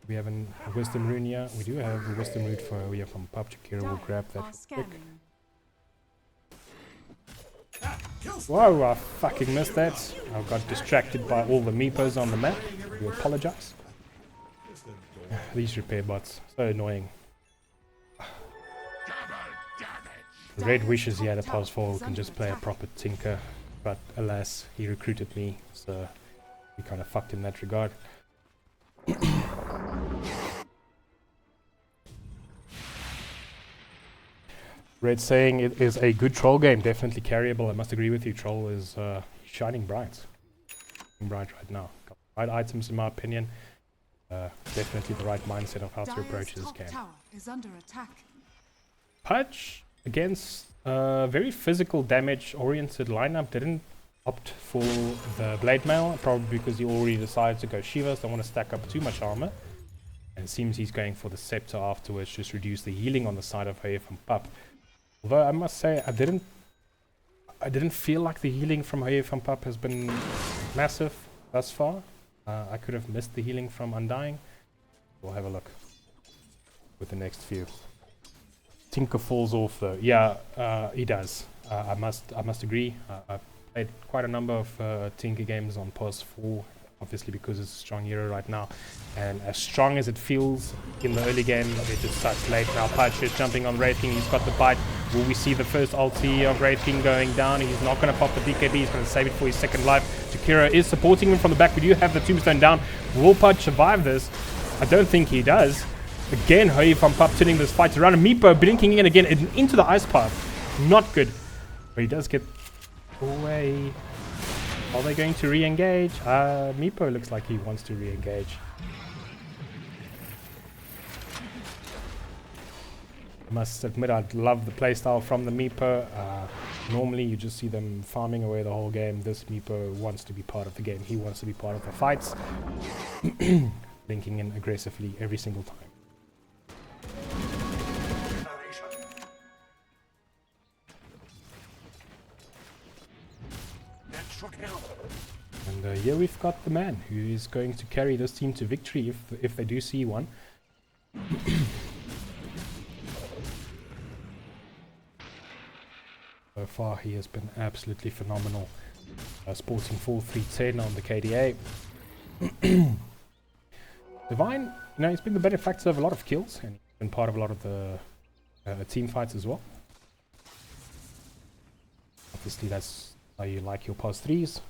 We have a Wisdom Rune here. We do have a Wisdom Rune for Hou Jy Van Pap. Jakiro will grab that quick. Whoa, I fucking missed that. I got distracted by all the meepos on the map. I do apologize. These repair bots, so annoying. Red wishes he had a pause 4 who can just play a proper tinker, but alas, he recruited me, so we kind of fucked in that regard. Red saying it is a good troll game, definitely carryable. I must agree with you, troll is shining bright. Bright right now. Got the right items in my opinion. Definitely the right mindset of how to approach this game.
Is under attack.
Pudge against very physical damage oriented lineup didn't opt for the blade mail, probably because he already decided to go Shivas, don't want to stack up too much armor. And it seems he's going for the scepter afterwards, just reduce the healing on the side of Hou Jy Van Pap. Although I must say I didn't feel like the healing from Hou Jy Van Pap has been massive thus far. I could have missed the healing from Undying. We'll have a look with the next few. Tinker falls off though. Yeah, he does. I must agree. I've played quite a number of Tinker games on PS4, obviously because it's a strong hero right now. And as strong as it feels in the early game, it just starts late. Now Pudge is jumping on Wraith King, he's got the bite. Will we see the first ulti of Wraith King going down? He's not going to pop the BKB, he's going to save it for his second life. Jakiro is supporting him from the back. We do have the tombstone down. Will Pudge survive this? I don't think he does. Again, Hou Jy Van Pap turning this fight around. Meepo blinking in again into the ice path. Not good. But he does get away. Are they going to re-engage? Meepo looks like he wants to re-engage. I must admit, I love the playstyle from the Meepo. Normally, you just see them farming away the whole game. This Meepo wants to be part of the game. He wants to be part of the fights. Linking in aggressively every single time. And here we've got the man who is going to carry this team to victory if they do see one. So far he has been absolutely phenomenal. Sporting 4-3-10 on the KDA. Divine, you know, he's been the benefactor of a lot of kills and he's been part of a lot of the team fights as well. Obviously that's how you like your past 3s.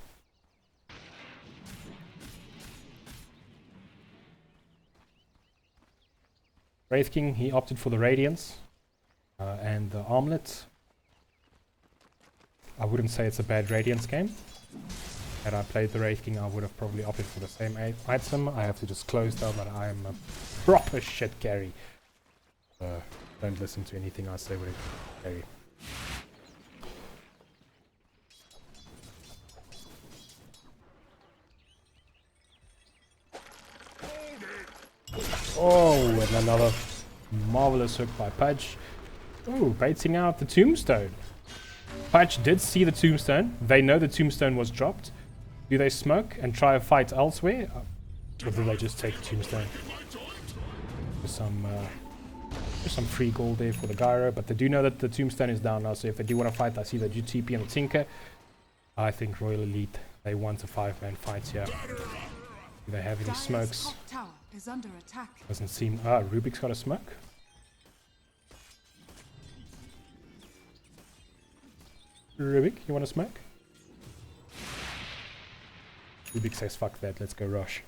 Wraith King, he opted for the Radiance and the Armlet. I wouldn't say it's a bad Radiance game. Had I played the Wraith King, I would have probably opted for the same item. I have to just close down that I am a proper shit carry. Don't listen to anything I say with a carry. Oh, and another marvelous hook by Pudge. Oh, baiting out the tombstone. Pudge did see the tombstone. They know the tombstone was dropped. Do they smoke and try a fight elsewhere? Or do they just take the tombstone? There's some free gold there for the Gyro, but they do know that the tombstone is down now, so if they do want to fight, I see the GTP and the Tinker. I think Royal Elite, they want a 5-man fight here. Do they have any smokes?
Is under attack.
Doesn't seem... Rubik's got a smoke. Rubik, you want to smoke? Rubik says fuck that, let's go rush.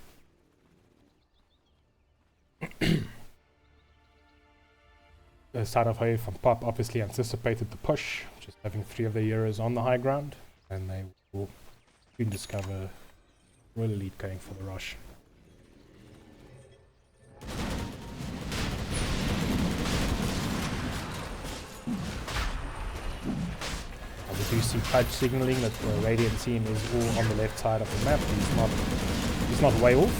The side of Hou Jy Van Pap obviously anticipated the push, just having 3 of the heroes on the high ground, and they will soon discover Royal Elite going for the rush. We do see Pudge signaling that the Radiant team is all on the left side of the map. He's not way off.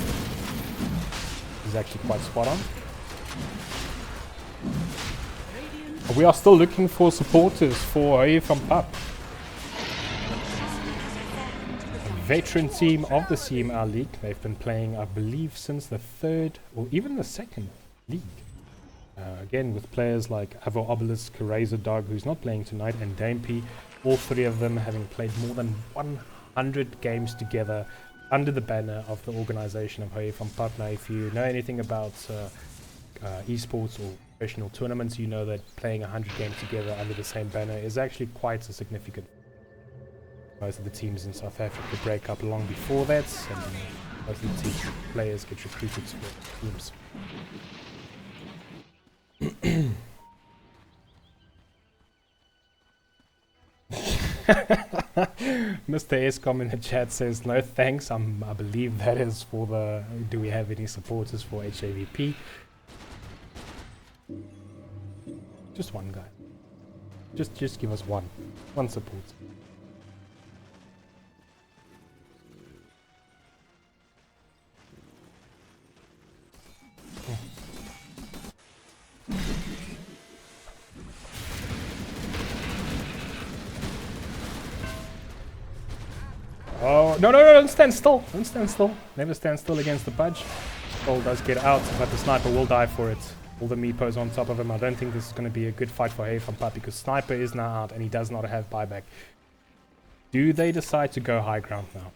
He's actually quite spot on. We are still looking for supporters for Hou Jy Van Pap. A veteran team of the CML League. They've been playing, I believe, since the 3rd or even the 2nd league. Again, with players like Avo Obelisk, Razor Dog, who's not playing tonight, and Dampy. All three of them having played more than 100 games together under the banner of the organization of Hou Jy Van Pap. Now, if you know anything about esports or professional tournaments, you know that playing 100 games together under the same banner is actually quite a significant. Most of the teams in South Africa break up long before that, and most of the players get recruited to teams. Mr. Escom in the chat says no thanks. I believe that is for the do we have any supporters for HAVP? Just one guy. Just give us one support. Oh, no, don't stand still. Don't stand still. Never stand still against the Pudge. Troll does get out, but the sniper will die for it. All the meepos on top of him. I don't think this is going to be a good fight for Hou Jy Van Pap because sniper is now out and he does not have buyback. Do they decide to go high ground now?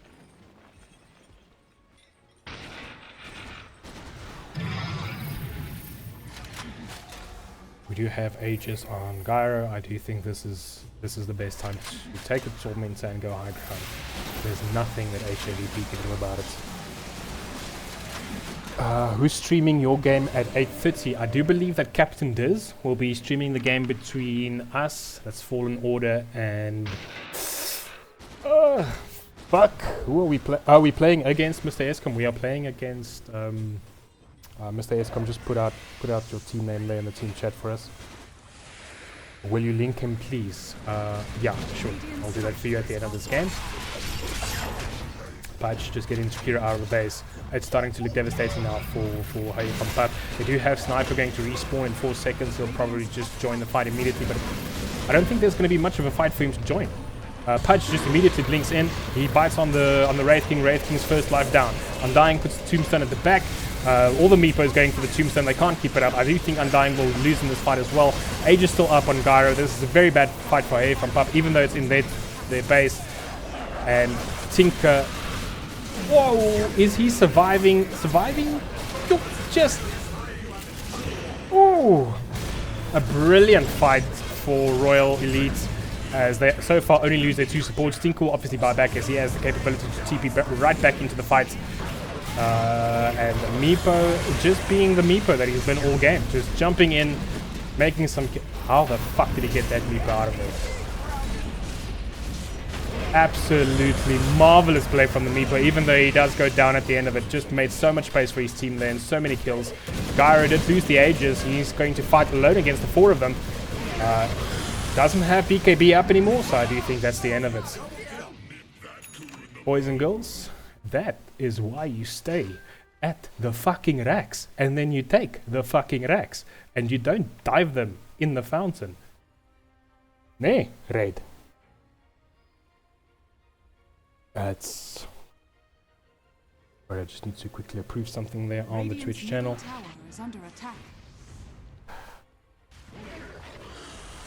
We do have Aegis on Gyro. I do think this is the best time to take a Tormentor and go high ground. There's nothing that HAVP can do about it. Who's streaming your game at 8:30? I do believe that Captain Diz will be streaming the game between us, that's Fallen Order, and fuck, who are we playing? Are we playing against Mr. Escom? We are playing against Mr. Escom. Just put out your team name there in the team chat for us. Will you link him, please? Yeah, sure. I'll do that for you at the end of this game. Pudge just getting Shakira out of the base. It's starting to look devastating now for Hou Jy Van Pap. They do have Sniper going to respawn in 4 seconds. He'll probably just join the fight immediately, but I don't think there's going to be much of a fight for him to join. Pudge just immediately blinks in. He bites on the Wraith King. Wraith King's first life down. Undying puts the Tombstone at the back. All the meepos going for the Tombstone. They can't keep it up. I do think Undying will lose in this fight as well. Age is still up on Gyro. This is a very bad fight for Hou Jy Van Pap, even though it's in their base. And Tinker. Whoa! Is he surviving? Just. Oh! A brilliant fight for Royal Elite, as they so far only lose their 2 supports. Tinker will obviously buy back as he has the capability to TP right back into the fight. And Meepo just being the Meepo that he's been all game, just jumping in, making some. How the fuck did he get that Meepo out of there? Absolutely marvelous play from the Meepo, even though he does go down at the end of it. Just made so much space for his team there and so many kills. Gyro did lose the Aegis. He's going to fight alone against the 4 of them. Doesn't have BKB up anymore, so I do think that's the end of it. Boys and girls, that is why you stay at the fucking racks, and then you take the fucking racks, and you don't dive them in the fountain. Nee, Raid. That's... But I just need to quickly approve something there on the Twitch channel.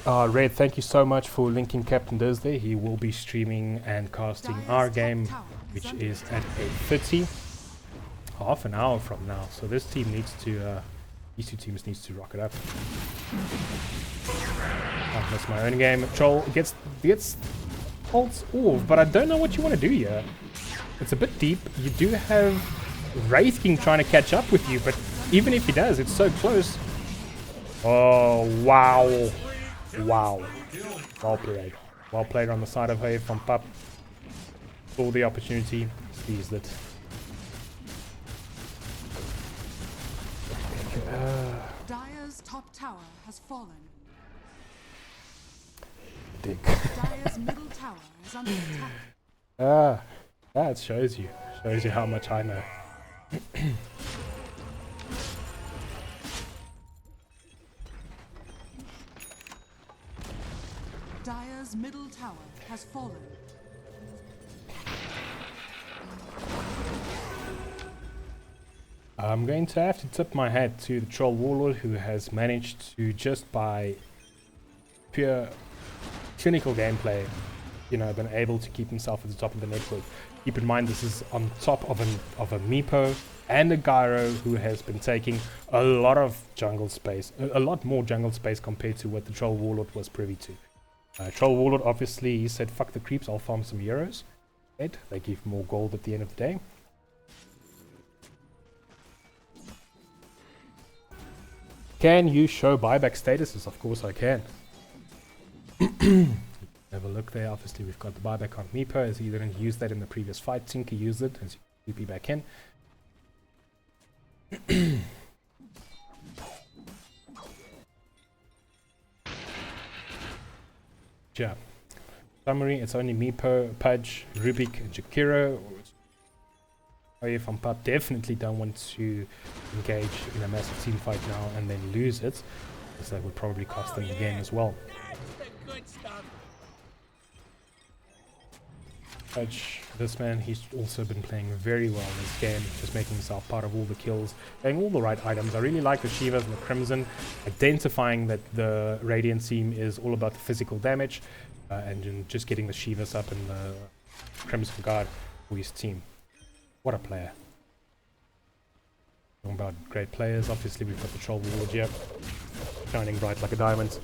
Red, thank you so much for linking Captain Diz there. He will be streaming and casting our game, which is at 8:30. Half an hour from now. So this team needs to, these 2 teams needs to rock it up. Oh, that's my own game. Troll gets ults off, but I don't know what you want to do here. It's a bit deep. You do have Wraith King trying to catch up with you, but even if he does, it's so close. Oh, wow. Wow. Well played. Well played on the side of Hou Jy Van Pap. Saw the opportunity, seized it.
Dire's top tower has fallen.
Dick.
Dire's middle tower is under attack.
That shows you. Shows you how much I know.
Dire's middle tower has fallen.
I'm going to have to tip my hat to the Troll Warlord, who has managed to, just by pure clinical gameplay, you know, been able to keep himself at the top of the network. Keep in mind this is on top of a Meepo and a Gyro who has been taking a lot of jungle space, a lot more jungle space compared to what the Troll Warlord was privy to. Troll Warlord, obviously, he said, fuck the creeps, I'll farm some euros. They give more gold at the end of the day. Can you show buyback statuses? Of course I can. Have a look there. Obviously, we've got the buyback on Meepo, as he didn't use that in the previous fight. Tinker used it, as you can back in. Yeah. Summary, it's only Meepo, Pudge, Rubik, and Jakiro. Hou Jy Van Pap definitely don't want to engage in a massive team fight now and then lose it, because that would probably cost them the game as well.
That's the good stuff.
Pudge, this man, he's also been playing very well in this game, just making himself part of all the kills, getting all the right items. I really like the Shivas and the Crimson, identifying that the Radiant team is all about the physical damage, and just getting the Shivas up and the Crimson Guard for his team. What a player. Talking about great players, obviously we've got the Troll Warlord here, shining bright like a diamond.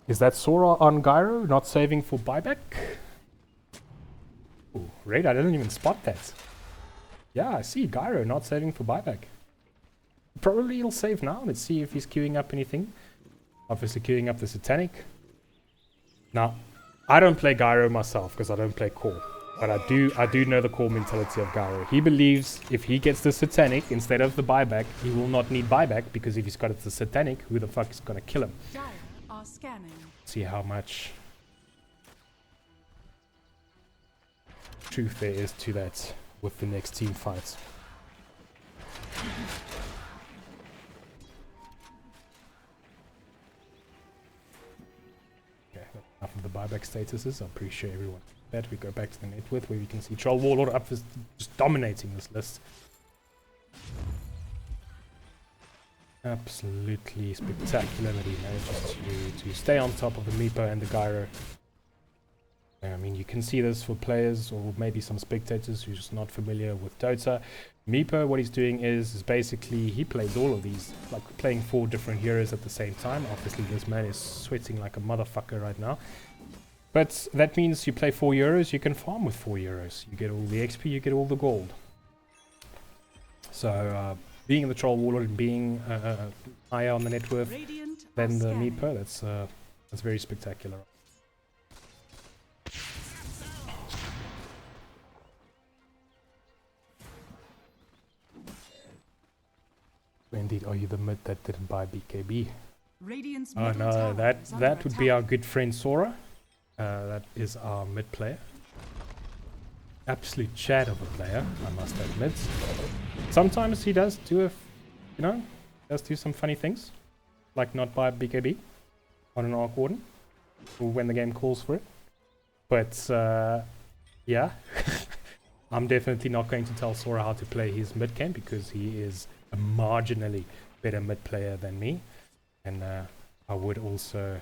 Is that Sora on Gyro, not saving for buyback? Ooh, Raid, I didn't even spot that. Yeah, I see Gyro not saving for buyback. Probably he'll save now. Let's see if he's queuing up anything. Obviously queuing up the Satanic. Now, I don't play Gyro myself because I don't play core. But I do know the core mentality of Gyro. He believes if he gets the Satanic instead of the buyback, he will not need buyback, because if he's got the Satanic, who the fuck is gonna kill him?
Dire are scanning.
See how much truth there is to that with the next team fights. Okay, enough of the buyback statuses. I'm pretty sure everyone that we go back to the net with, where we can see Troll Warlord up just dominating this list. Absolutely spectacular that he manages to stay on top of the Meepo and the Gyro. I mean, you can see this for players or maybe some spectators who's just not familiar with Dota. Meepo, what he's doing is basically he plays all of these, like playing 4 different heroes at the same time. Obviously, this man is sweating like a motherfucker right now. But that means you play 4 euros, you can farm with 4 euros. You get all the XP, you get all the gold. So, being in the Troll Warlord and being higher on the net worth than the Meepo, that's very spectacular. Indeed, are you the mid that didn't buy BKB?
Radiant's
Oh no, that would be our good friend Sora. That is our mid player. Absolute chat of a player, I must admit. Sometimes he does do does do some funny things, like not buy BKB on an Arc Warden, or when the game calls for it. But yeah, I'm definitely not going to tell Sora how to play his mid game, because he is a marginally better mid player than me. And I would also,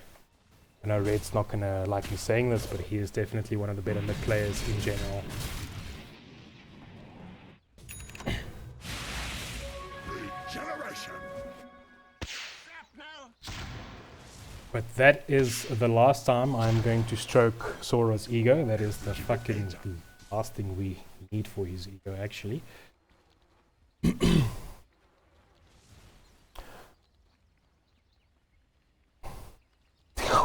I know Red's not gonna like me saying this, but he is definitely one of the better mid players in general.
Regeneration.
But that is the last time I'm going to stroke Sora's ego. That is the fucking last thing we need for his ego, actually.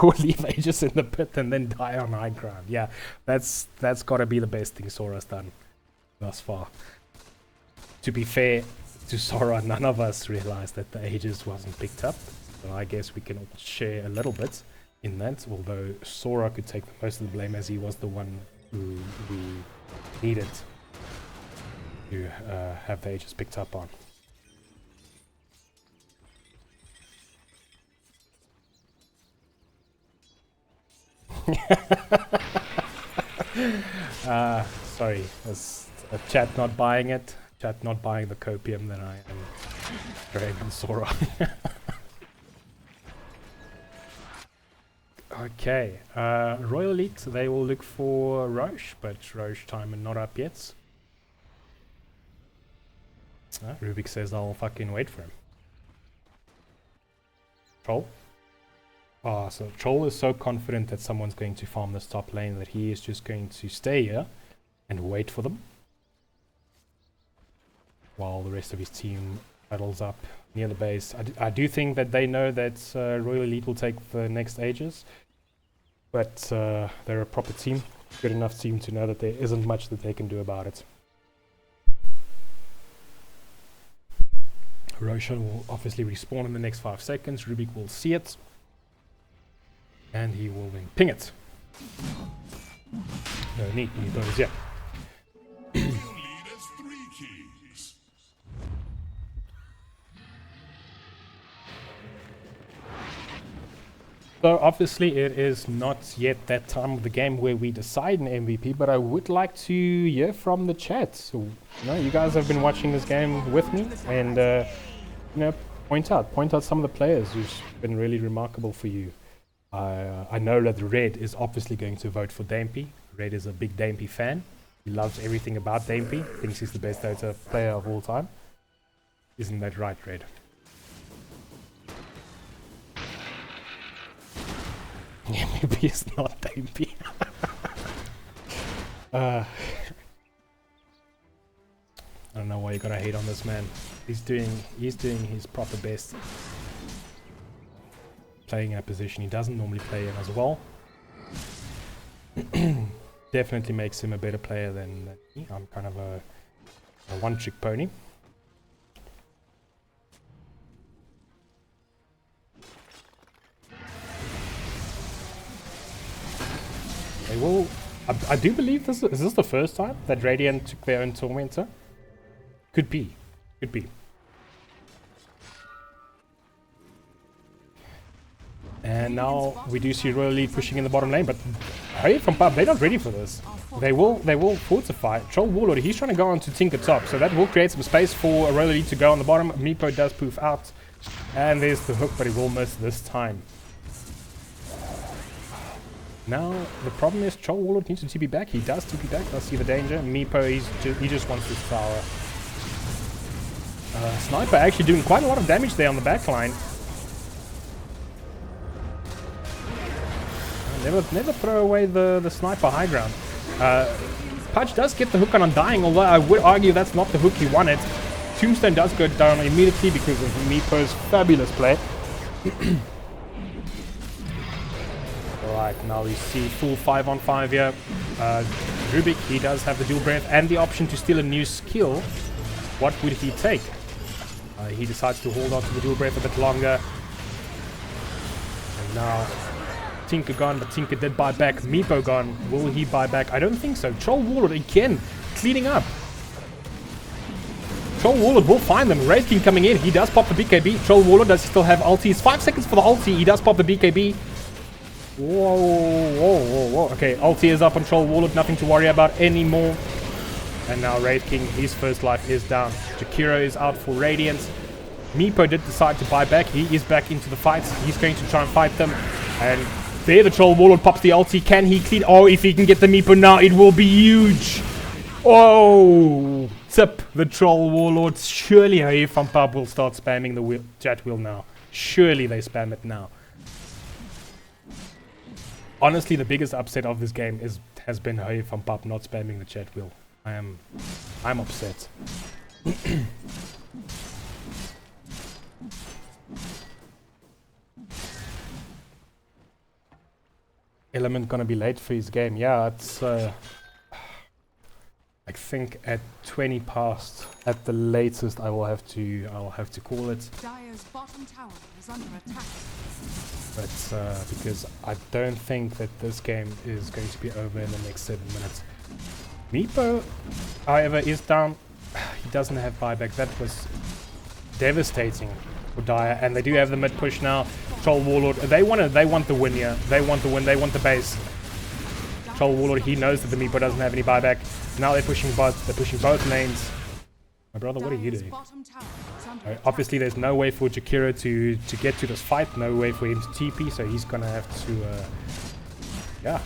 Or leave Aegis in the pit and then die on high ground. Yeah, that's got to be the best thing Sora's done thus far. To be fair to Sora, none of us realized that the Aegis wasn't picked up. So I guess we can all share a little bit in that, although Sora could take most of the blame, as he was the one who we needed to have the Aegis picked up on. Sorry, there's a chat not buying it. Chat not buying the copium that I am Dragon Sora. Okay, Royal Elite, they will look for Roche, but Roche time and not up yet. Rubik says I'll fucking wait for him. Troll? Ah, so Troll is so confident that someone's going to farm this top lane that he is just going to stay here and wait for them, while the rest of his team battles up near the base. I do think that they know that Royal Elite will take the next ages, but they're a proper team, good enough team to know that there isn't much that they can do about it. Roshan will obviously respawn in the next 5 seconds. Rubik will see it, and he will then ping it. No need, he goes, yeah.
You lead as 3 keys.
So obviously it is not yet that time of the game where we decide an MVP, but I would like to hear from the chat. So, you guys have been watching this game with me, and point out some of the players who's been really remarkable for you. I know that Red is obviously going to vote for Dampy. Red is a big Dampy fan. He loves everything about Dampy. Thinks he's the best Dota player of all time. Isn't that right, Red? Yeah, maybe it's not Dampy. I don't know why you gotta hate on this man. He's doing his proper best. Playing in a position he doesn't normally play in as well. Definitely makes him a better player than me. I'm kind of a one-trick pony. They will. I do believe this is this the first time that Radiant took their own Tormentor? Could be. Could be. And now we do see Royal Elite pushing in the bottom lane, but Hou Jy Van Pap, they're not ready for this. They will fortify. Troll Warlord, he's trying to go on to Tinker top, so that will create some space for Royal Elite to go on the bottom. Meepo does poof out, and there's the hook, but he will miss this time. Now the problem is Troll Warlord needs to TP back. He does TP back. Does see the danger. Meepo, he just wants this tower. Sniper actually doing quite a lot of damage there on the back line. Never throw away the sniper high ground. Pudge does get the hook on Undying, although I would argue that's not the hook he wanted. Tombstone does go down immediately because of Meepo's fabulous play. Alright, now we see full 5-on-5 here. Rubik, he does have the dual breath and the option to steal a new skill. What would he take? He decides to hold on to the dual breath a bit longer. And now Tinker gone, but Tinker did buy back. Meepo gone. Will he buy back? I don't think so. Troll Warlord again, cleaning up. Troll Warlord will find them. Wraith King coming in. He does pop the BKB. Troll Warlord does still have ulti. It's 5 seconds for the ulti. He does pop the BKB. Whoa, whoa, whoa, whoa. Okay, ulti is up on Troll Warlord. Nothing to worry about anymore. And now Wraith King, his first life is down. Jakiro is out for Radiant. Meepo did decide to buy back. He is back into the fight. He's going to try and fight them. And there the Troll Warlord pops the ulti. Can he clean? Oh, if he can get the Meepo now, it will be huge. Oh, tip the Troll Warlord. Surely Hou Jy Van Pap will start spamming the chat wheel now. Surely they spam it now. Honestly, the biggest upset of this game has been Hou Jy Van Pap not spamming the chat wheel. I'm upset. Element gonna be late for his game. Yeah, it's I think at 20 past at the latest I will have to call it.
Dire's bottom tower is under attack.
But because I don't think that this game is going to be over in the next 7 minutes. Meepo, however, is down. He doesn't have buyback. That was devastating for Dire, and they do have the mid push now. Troll Warlord, they want the win here. They want the win. They want the base. Troll Warlord, he knows that the Meepo doesn't have any buyback. Now they're pushing both. They're pushing both lanes. My brother, what are you doing?
under attack.
Obviously, there's no way for Jakiro to get to this fight. No way for him to TP, so he's gonna have to, yeah,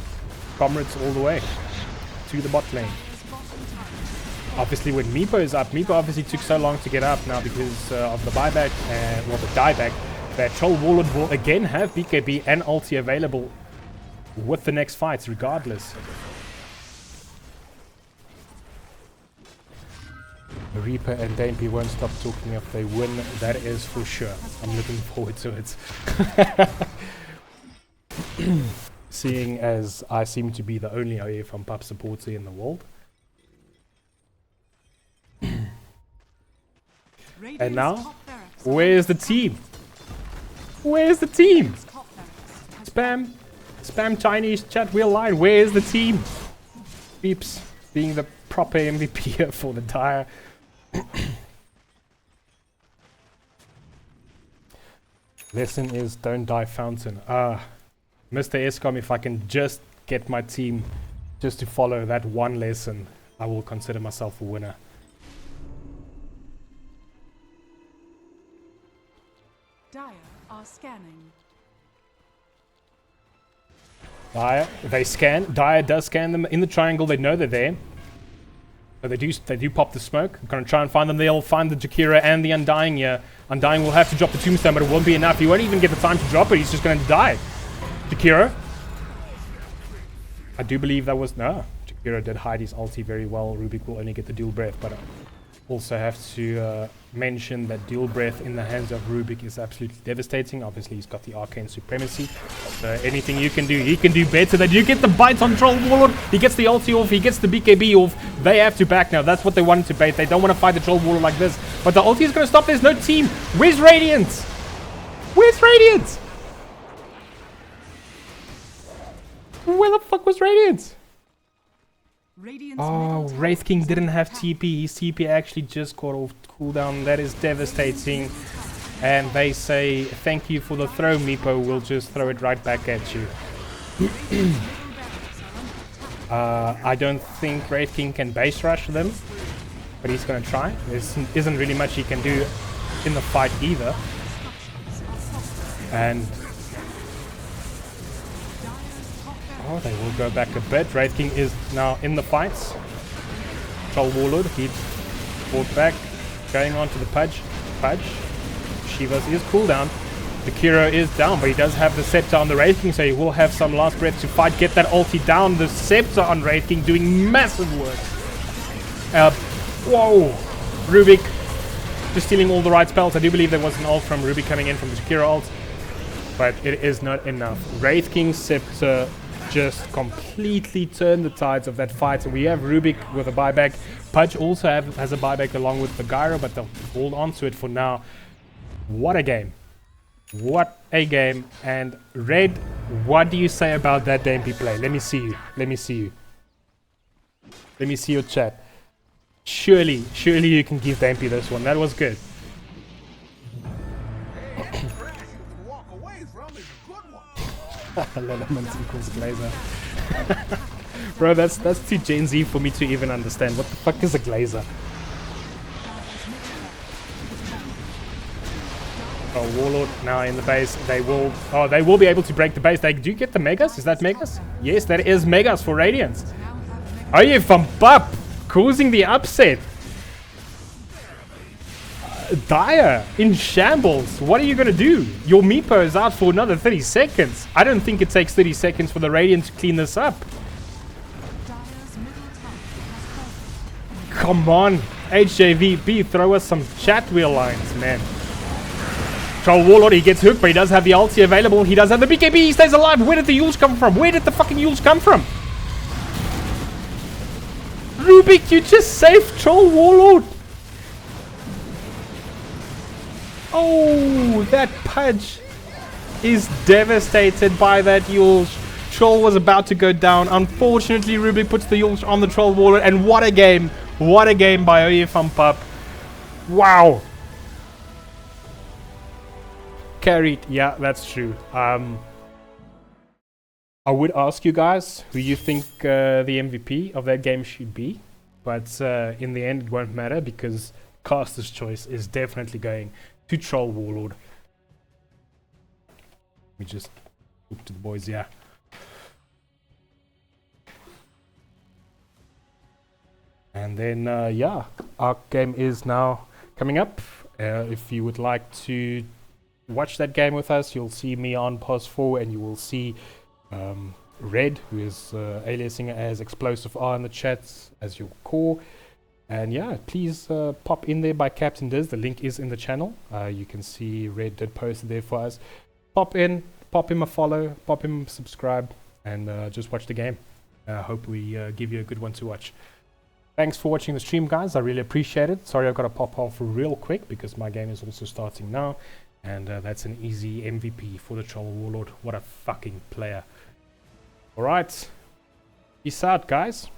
comrades all the way to the bot lane. Obviously, when Meepo is up, Meepo obviously took so long to get up now because of the buyback and well, the dieback. That Troll Warlord will again have BKB and ulti available with the next fights, regardless. Reaper and Dampy won't stop talking if they win, that is for sure. I'm looking forward to it. Seeing as I seem to be the only Hou Jy Van Pap supporter in the world. And now, where's the team? Where's the team? Spam Chinese chat wheel line. Where's the team? Beeps being the proper MVP here for the Dire. Lesson is don't die fountain. Mr. Escom, if I can just get my team just to follow that one lesson, I will consider myself a winner.
Dire are scanning.
Dire, they scan. Dire does scan them in the triangle. They know they're there. So they do pop the smoke. I'm going to try and find them. They'll find the Jakiro and the Undying here. Undying will have to drop the tombstone, but it won't be enough. He won't even get the time to drop it. He's just going to die. Jakiro. I do believe that was... No. Jakiro did hide his ulti very well. Rubik will only get the dual breath, but I also have to mention that dual breath in the hands of Rubik is absolutely devastating. Obviously, he's got the arcane supremacy. So anything you can do, he can do better. That you get the bite on Troll Warlord. He gets the ulti off. He gets the BKB off. They have to back now. That's what they wanted to bait. They don't want to fight the Troll Warlord like this. But the ulti is going to stop. There's no team. Where's Radiant? Where's Radiant? Where the fuck was Radiant? Oh, Wraith King didn't have TP. His TP actually just got off cooldown. That is devastating. And they say, thank you for the throw, Meepo. We'll just throw it right back at you. I don't think Wraith King can base rush them. But he's going to try. There isn't really much he can do in the fight either. And... oh, they will go back a bit. Wraith King is now in the fights. Troll Warlord, he fought back. Going on to the Pudge. Shivas is cooldown. The Kiro is down, but he does have the Scepter on the Wraith King, so he will have some last breath to fight. Get that ulti down. The Scepter on Wraith King doing massive work. Whoa. Rubik just stealing all the right spells. I do believe there was an ult from Rubik coming in from the Kiro ult, but it is not enough. Wraith King's Scepter just completely turn the tides of that fight. So we have Rubik with a buyback. Pudge also has a buyback along with the Gyro, but they'll hold on to it for now. What a game. What a game. And Red, what do you say about that Dampy play? Let me see you. Let me see you. Let me see your chat. Surely you can give Dampy this one. That was good. Element equals Glazer. Bro, that's too Gen Z for me to even understand. What the fuck is a Glazer? Oh, Warlord now in the base. They will be able to break the base. They do get the Megas? Is that Megas? Yes, that is Megas for Radiance. Hou Jy Van Pap causing the upset. Dire in shambles. What are you gonna do? Your Meepo is out for another 30 seconds. I don't think it takes 30 seconds for the Radiant to clean this up. Come on, HJVP, throw us some chat wheel lines, man. Troll Warlord, he gets hooked, but he does have the ulti available. He does have the BKB, he stays alive. Where did the Yules come from? Where did the fucking Yules come from? Rubik, you just saved Troll Warlord. Oh, that Pudge is devastated by that Yules. Troll was about to go down. Unfortunately, Rubik puts the Yules on the Troll Warlord. And what a game. What a game by Hou Jy Van Pap. Wow. Carried. Yeah, that's true. I would ask you guys who you think the MVP of that game should be. But in the end, it won't matter because caster's choice is definitely going to Troll Warlord. Let me just talk to the boys here. And then, yeah, our game is now coming up. If you would like to watch that game with us, you'll see me on pos 4, and you will see Red, who is aliasing as Explosive R in the chats as your core. And yeah, please pop in there by Captain Diz. The link is in the channel. You can see Red did post it there for us. Pop in, pop him a follow, pop him a subscribe, and just watch the game. Hope we give you a good one to watch. Thanks for watching the stream, guys. I really appreciate it. Sorry I've got to pop off real quick because my game is also starting now. And that's an easy MVP for the Troll Warlord. What a fucking player. Alright. Peace out, guys.